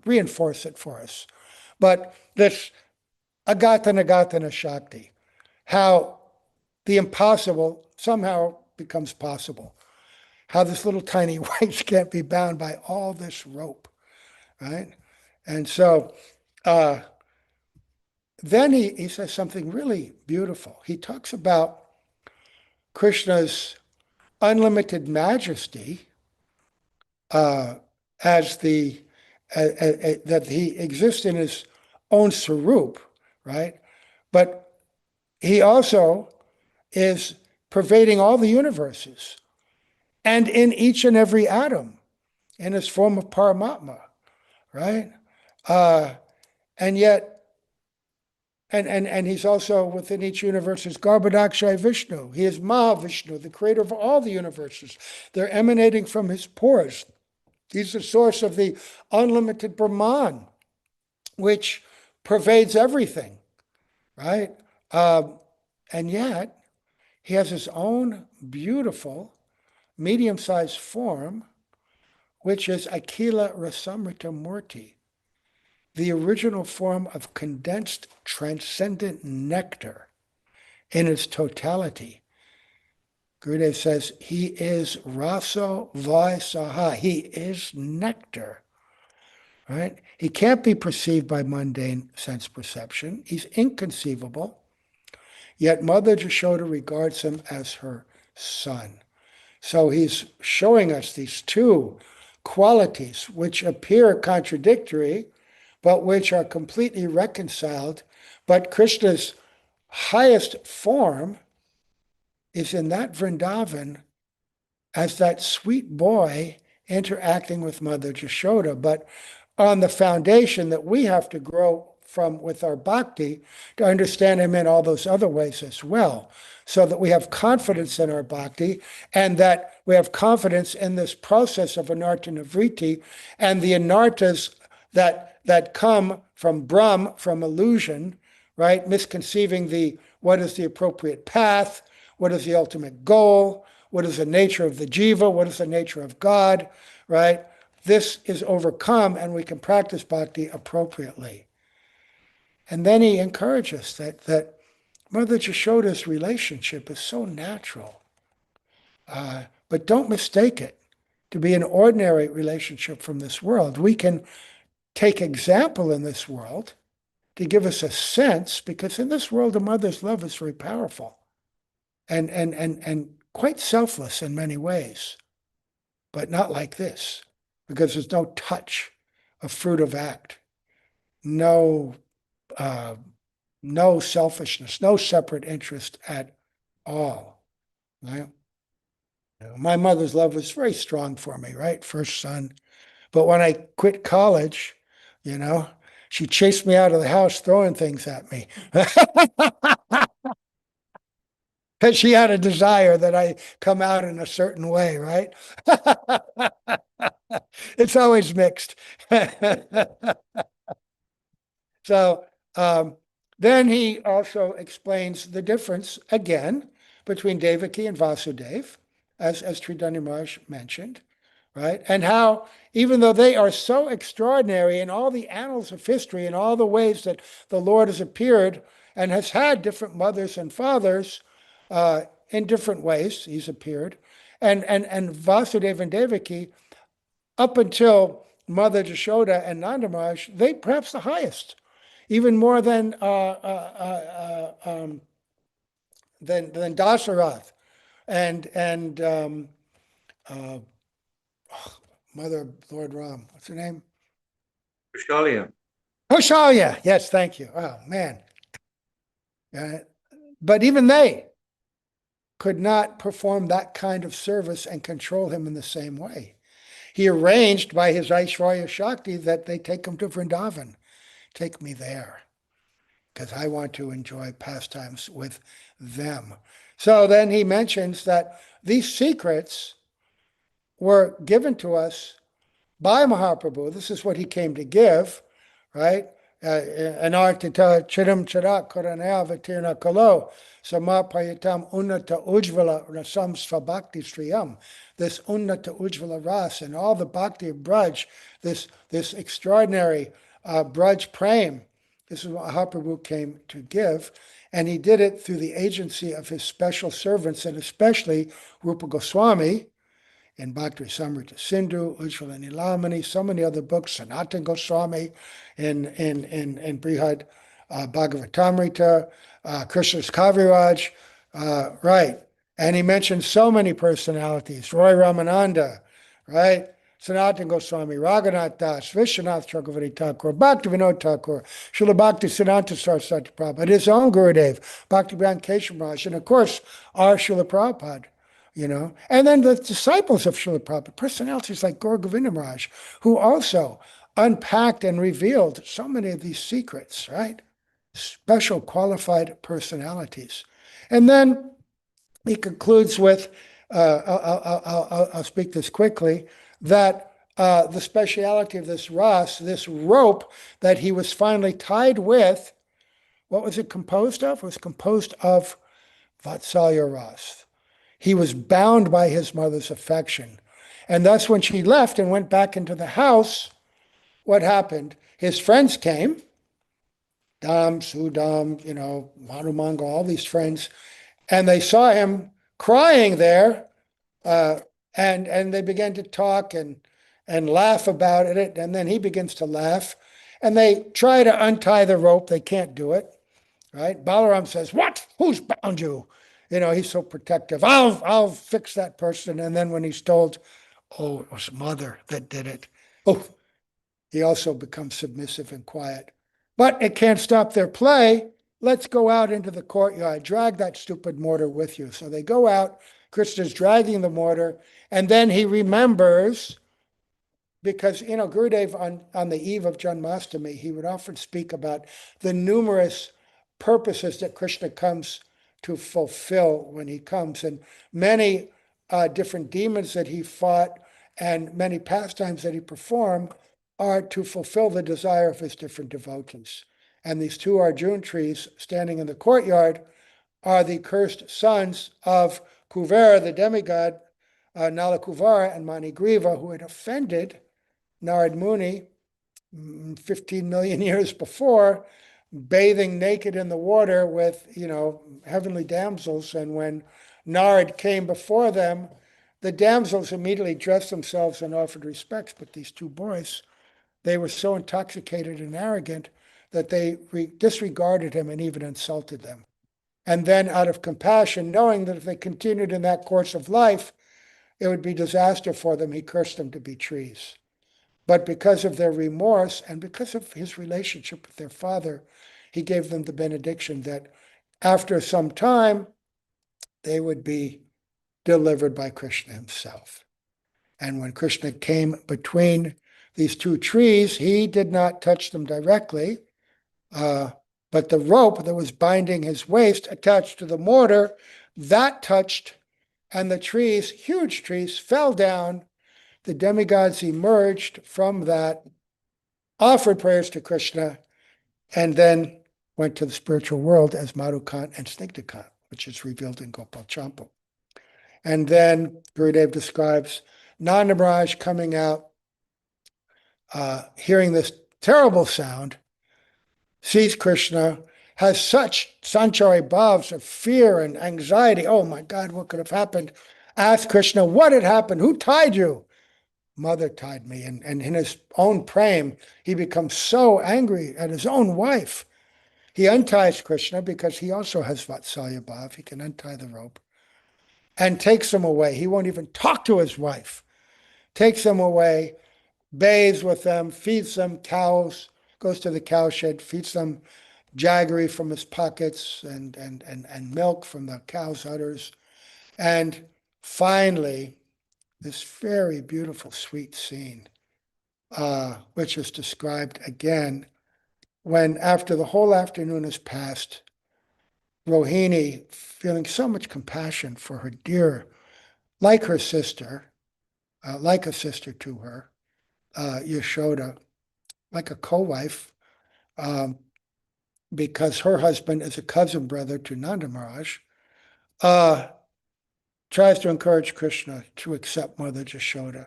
reinforce it for us. But this agatana shakti, how the impossible somehow becomes possible, how this little tiny waist can't be bound by all this rope, right? And so then he says something really beautiful. He talks about Krishna's unlimited majesty as that he exists in his own sarup, right? But he also is pervading all the universes and in each and every atom in his form of Paramatma, right? And yet, and he's also within each universe is Garbhodakshay Vishnu. He is Mahavishnu, the creator of all the universes. They're emanating from his pores. He's the source of the unlimited Brahman, which pervades everything, right? And yet, he has his own beautiful, medium-sized form, which is Akila Rasamrita Murti, the original form of condensed transcendent nectar in its totality. Gurudev says he is Raso Vaisaha. He is nectar, right? He can't be perceived by mundane sense perception. He's inconceivable. Yet Mother Jashoda regards him as her son. So he's showing us these two qualities which appear contradictory, but which are completely reconciled. But Krishna's highest form is in that Vrindavan as that sweet boy interacting with Mother Jashoda, but on the foundation that we have to grow from with our bhakti to understand him in all those other ways as well, so that we have confidence in our bhakti and that we have confidence in this process of anartha nivriti and the anarthas that come from Brahm, from illusion, right? Misconceiving what is the appropriate path, what is the ultimate goal, what is the nature of the jiva, what is the nature of God, right? This is overcome and we can practice bhakti appropriately. And then he encourages that Mother Jashoda's relationship is so natural. But don't mistake it to be an ordinary relationship from this world. We can take example in this world to give us a sense, because in this world, a mother's love is very powerful and quite selfless in many ways, but not like this, because there's no touch of fruit of act, no selfishness, no separate interest at all, right? My mother's love was very strong for me, right? First son. But when I quit college, she chased me out of the house throwing things at me. Because she had a desire that I come out in a certain way, right? It's always mixed. So then he also explains the difference, again, between Devaki and Vasudev, as Tridandi Maharaj mentioned, right? And how, even though they are so extraordinary in all the annals of history, in all the ways that the Lord has appeared and has had different mothers and fathers, in different ways he's appeared, and Vasudeva and Devaki, up until Mother Jashoda and Nanda Maharaj, they perhaps the highest, even more than Dasarath and Mother of Lord Ram, what's her name? Kushalia. Koshalya. Yes, thank you. Oh man. But even they could not perform that kind of service and control him in the same way. He arranged by his Aishwarya Shakti that they take him to Vrindavan. Take me there, because I want to enjoy pastimes with them. So then he mentions that these secrets were given to us by Mahaprabhu. This is what he came to give, right? Anartita chiram chara karanaya vatirna kalo samapayatam unnata ujvala rasam svabhakti sriyam. This unnata ujvala ras and all the bhakti of Braj, this extraordinary Braj prem. This is what Mahaprabhu came to give, and he did it through the agency of his special servants, and especially Rupa Goswami in Bhakti Samrita Sindhu, Ujjvala Nilamani, so many other books, Sanatana Goswami in Brihad Bhagavatamrita, Krishna's Kaviraj, right. And he mentioned so many personalities, Roy Ramananda, right? Sanatana Goswami, Raghunath Das, Vishwanath Chakravarti Thakur, Bhakti Vinod Thakur, Srila Bhakti Siddhanta Saraswati Prabhupada, his own Gurudev, Bhakti Bhyan Keshav Maharaj, and of course, our Srila Prabhupada, and then the disciples of Srila Prabhupada, personalities like Gaur Govinda Maharaj, who also unpacked and revealed so many of these secrets, right? Special qualified personalities. And then he concludes with, I'll speak this quickly, that the speciality of this ras, this rope that he was finally tied with, what was it composed of? It was composed of Vatsalya ras. He was bound by his mother's affection. And thus when she left and went back into the house, what happened? His friends came, Dam, Sudam, Madhumangal, all these friends, and they saw him crying there, and they began to talk and laugh about it, and then he begins to laugh, and they try to untie the rope. They can't do it, right? Balaram says, "What? Who's bound you?" He's so protective. I'll fix that person. And then when he's told, oh, it was mother that did it, he also becomes submissive and quiet. But it can't stop their play. Let's go out into the courtyard. Drag that stupid mortar with you. So they go out. Krishna's dragging the mortar. And then he remembers, because, Gurudev on the eve of Janmashtami, he would often speak about the numerous purposes that Krishna comes to fulfill when he comes, and many different demons that he fought and many pastimes that he performed are to fulfill the desire of his different devotees. And these two Arjun trees standing in the courtyard are the cursed sons of Kuvera, the demigod, Nala Kuvara and Manigriva, who had offended Narad Muni 15 million years before, bathing naked in the water with, heavenly damsels. And when Narad came before them, the damsels immediately dressed themselves and offered respects. But these two boys, they were so intoxicated and arrogant that they disregarded him and even insulted them. And then out of compassion, knowing that if they continued in that course of life, it would be disaster for them, he cursed them to be trees. But because of their remorse and because of his relationship with their father, he gave them the benediction that after some time, they would be delivered by Krishna himself. And when Krishna came between these two trees, he did not touch them directly, but the rope that was binding his waist attached to the mortar, that touched, and the trees, huge trees, fell down. The demigods emerged from that, offered prayers to Krishna, and then went to the spiritual world as Madhukant and Snigdhakant, which is revealed in Gopal Champa. And then Gurudev describes Nanda Maharaj coming out, hearing this terrible sound, sees Krishna, has such sanchari bhavs of fear and anxiety. Oh my God, what could have happened? Asked Krishna, what had happened? Who tied you? Mother tied me. And in his own prem, he becomes so angry at his own wife. He unties Krishna because he also has Vatsalya Bhav. He can untie the rope. and takes them away. He won't even talk to his wife, takes them away, bathes with them, feeds them cows, goes to the cow shed, feeds them jaggery from his pockets and milk from the cow's udders. And finally, this very beautiful, sweet scene, which is described again when, after the whole afternoon has passed, Rohini, feeling so much compassion for her dear, like her sister, like a sister to her, Yashoda, like a co-wife, because her husband is a cousin brother to Nanda Maharaj, tries to encourage Krishna to accept Mother Yashoda.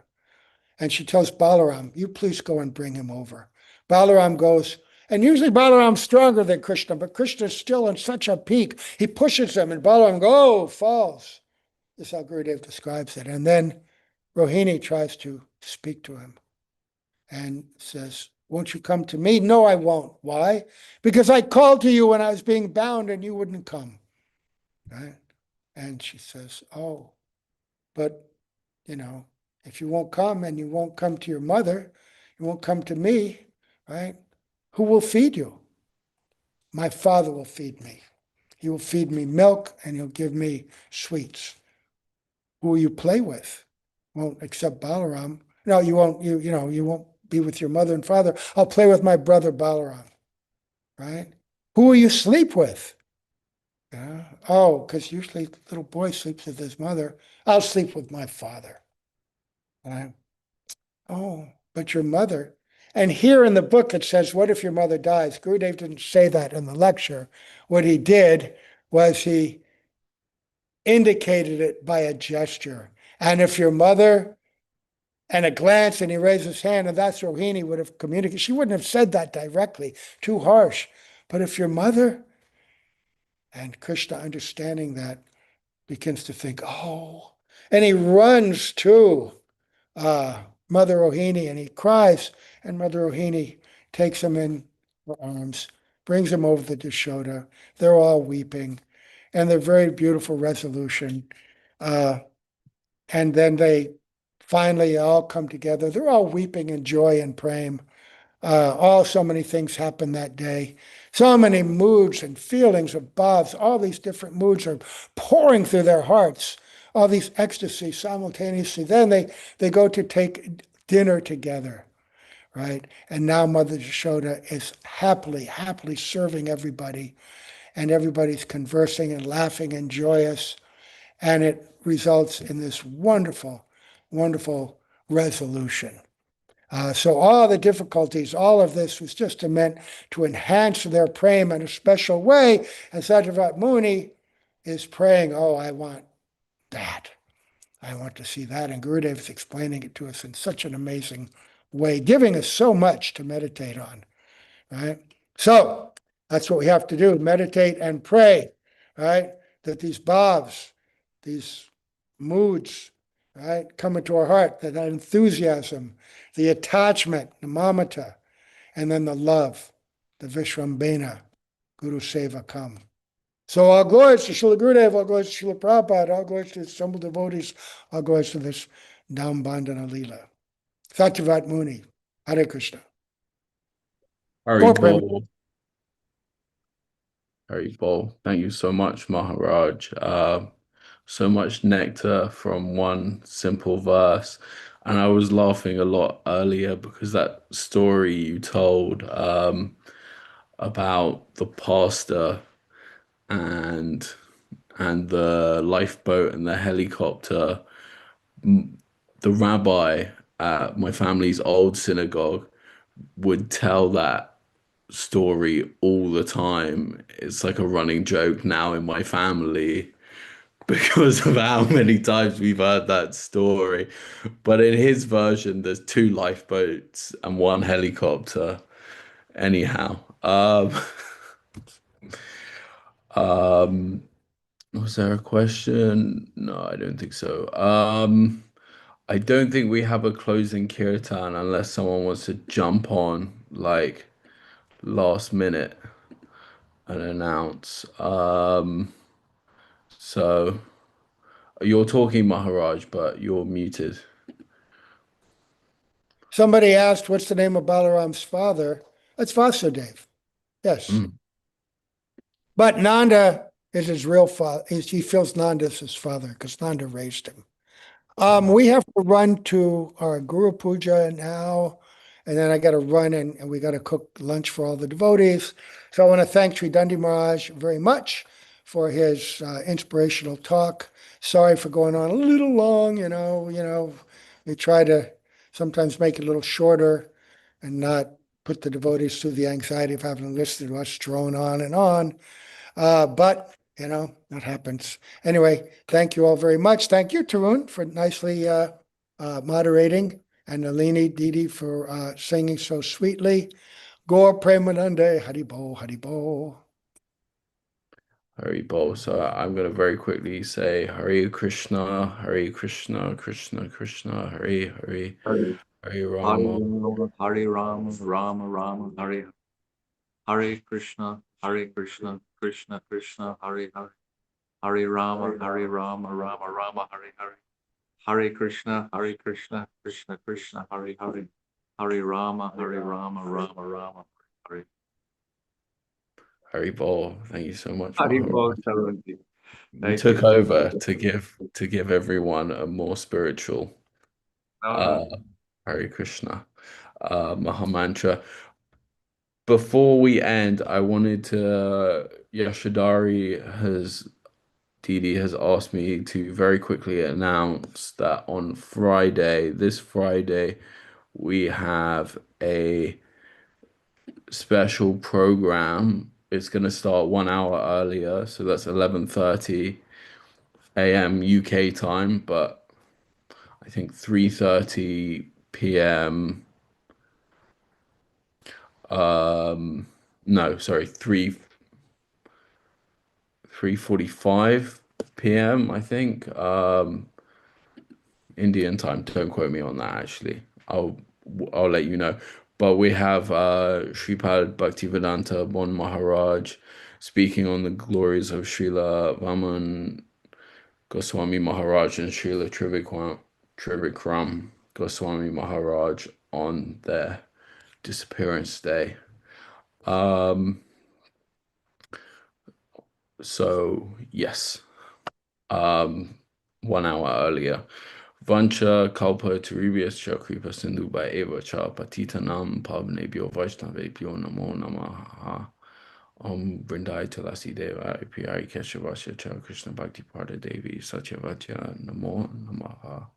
And she tells Balaram, you please go and bring him over. Balaram goes, and usually Balaram's stronger than Krishna, but Krishna's still in such a peak. He pushes him, and Balaram falls. This is how Gurudev describes it. And then Rohini tries to speak to him and says, won't you come to me? No, I won't. Why? Because I called to you when I was being bound and you wouldn't come. Right? And she says, oh, but, if you won't come and you won't come to your mother, you won't come to me, right? Who will feed you? My father will feed me. He will feed me milk and he'll give me sweets. Who will you play with? Won't accept Balaram. No, you won't, you won't be with your mother and father. I'll play with my brother Balaram, right? Who will you sleep with? Yeah. Oh, because usually little boy sleeps with his mother. I'll sleep with my father. Right? Oh, but your mother. And here in the book it says, what if your mother dies? Gurudev didn't say that in the lecture. What he did was he indicated it by a gesture. And if your mother, and a glance, and he raised his hand, and that's Rohini would have communicated. She wouldn't have said that directly, too harsh. But if your mother, and Krishna understanding that, begins to think, oh, and he runs to Mother Rohini and he cries, and Mother Rohini takes him in her arms, brings him over the Yashoda. They're all weeping, and they're very beautiful resolution. And then they finally all come together. They're all weeping in joy and prema. So many things happen that day. So many moods and feelings of bhavs, all these different moods are pouring through their hearts, all these ecstasies simultaneously. Then they go to take dinner together, right? And now Mother Yashoda is happily serving everybody, and everybody's conversing and laughing and joyous. And it results in this wonderful, wonderful resolution. So all the difficulties, all of this was just meant to enhance their prema in a special way. And Satyavrat Muni is praying, oh, I want that. I want to see that. And Gurudev is explaining it to us in such an amazing way, giving us so much to meditate on, right? So that's what we have to do, meditate and pray, right? That these bhavs, these moods, right, come into our heart, that enthusiasm, the attachment, the mamata, and then the love, the Vishrambena, Guru Seva come. So all glories to Srila Gurudev, all glories to Srila Prabhupada, all glories to the assembled devotees, all glories to this Dham Leela. Satyavat Muni, Hare Krishna. Hari Gaur Prema. Bol. Hari Bol. Thank you so much, Maharaj. So much nectar from one simple verse. And I was laughing a lot earlier because that story you told about the pastor and the lifeboat and the helicopter. The rabbi at my family's old synagogue would tell that story all the time. It's like a running joke now in my family because of how many times we've heard that story. But in his version, there's two lifeboats and one helicopter. Anyhow, was there a question? No, I don't think so. I don't think we have a closing kirtan unless someone wants to jump on like last minute and announce. So You're talking, Maharaj, but you're muted. Somebody asked, what's the name of Balaram's father? That's Vasudev. Yes. Mm. But Nanda is his real father. He feels Nanda is his father because Nanda raised him. We have to run to our Guru Puja now, and then I got to run and we got to cook lunch for all the devotees. So I want to thank Tridandi Maharaj very much for his inspirational talk. Sorry for going on a little long, we try to sometimes make it a little shorter and not put the devotees through the anxiety of having to listen to us drone on and on. But that happens. Anyway, thank you all very much. Thank you, Tarun, for nicely moderating, and Nalini Didi for singing so sweetly. Gaur Premanande, Haribo, Haribo. Hari Bol. So I'm going to very quickly say Hare Krishna, Krishna Krishna, Hare Hare, Hare Hare Rama. Hare Rama, Rama Rama, Hare Hare Krishna, Krishna Krishna, Hare Hare. Hare Rama, Rama Rama, Hare Hare. Hare Krishna, Krishna Krishna, Hare Hare. Hare Rama, Rama Rama, Hare. Hari Bol. Thank you so much, Hare Maharaj. Bol, Taranti. You Thank took you. over to give everyone a more spiritual Hare Krishna Maha Mantra. Before we end, I wanted to Didi has asked me to very quickly announce that on this Friday, we have a special program. It's going to start 1 hour earlier, so that's 11:30 a.m. UK time, but I think 3:30 p.m. No, sorry, 3:45 p.m. I think Indian time. Don't quote me on that. Actually, I'll let you know. But we have Sripad Bhaktivedanta Bon Maharaj speaking on the glories of Srila Vaman Goswami Maharaj and Srila Trivikram Goswami Maharaj on their disappearance day. So yes, 1 hour earlier. Vancha kalpa tarubhyascha kripa sindhuba eva cha patitanam pavnebhyo vaishnavebhyo namo namaha. Vrindai Tulasi Deva Piyai Keshavasya Cha Krishna Bhakti Pada Devi Satyavatya Namo Namaha.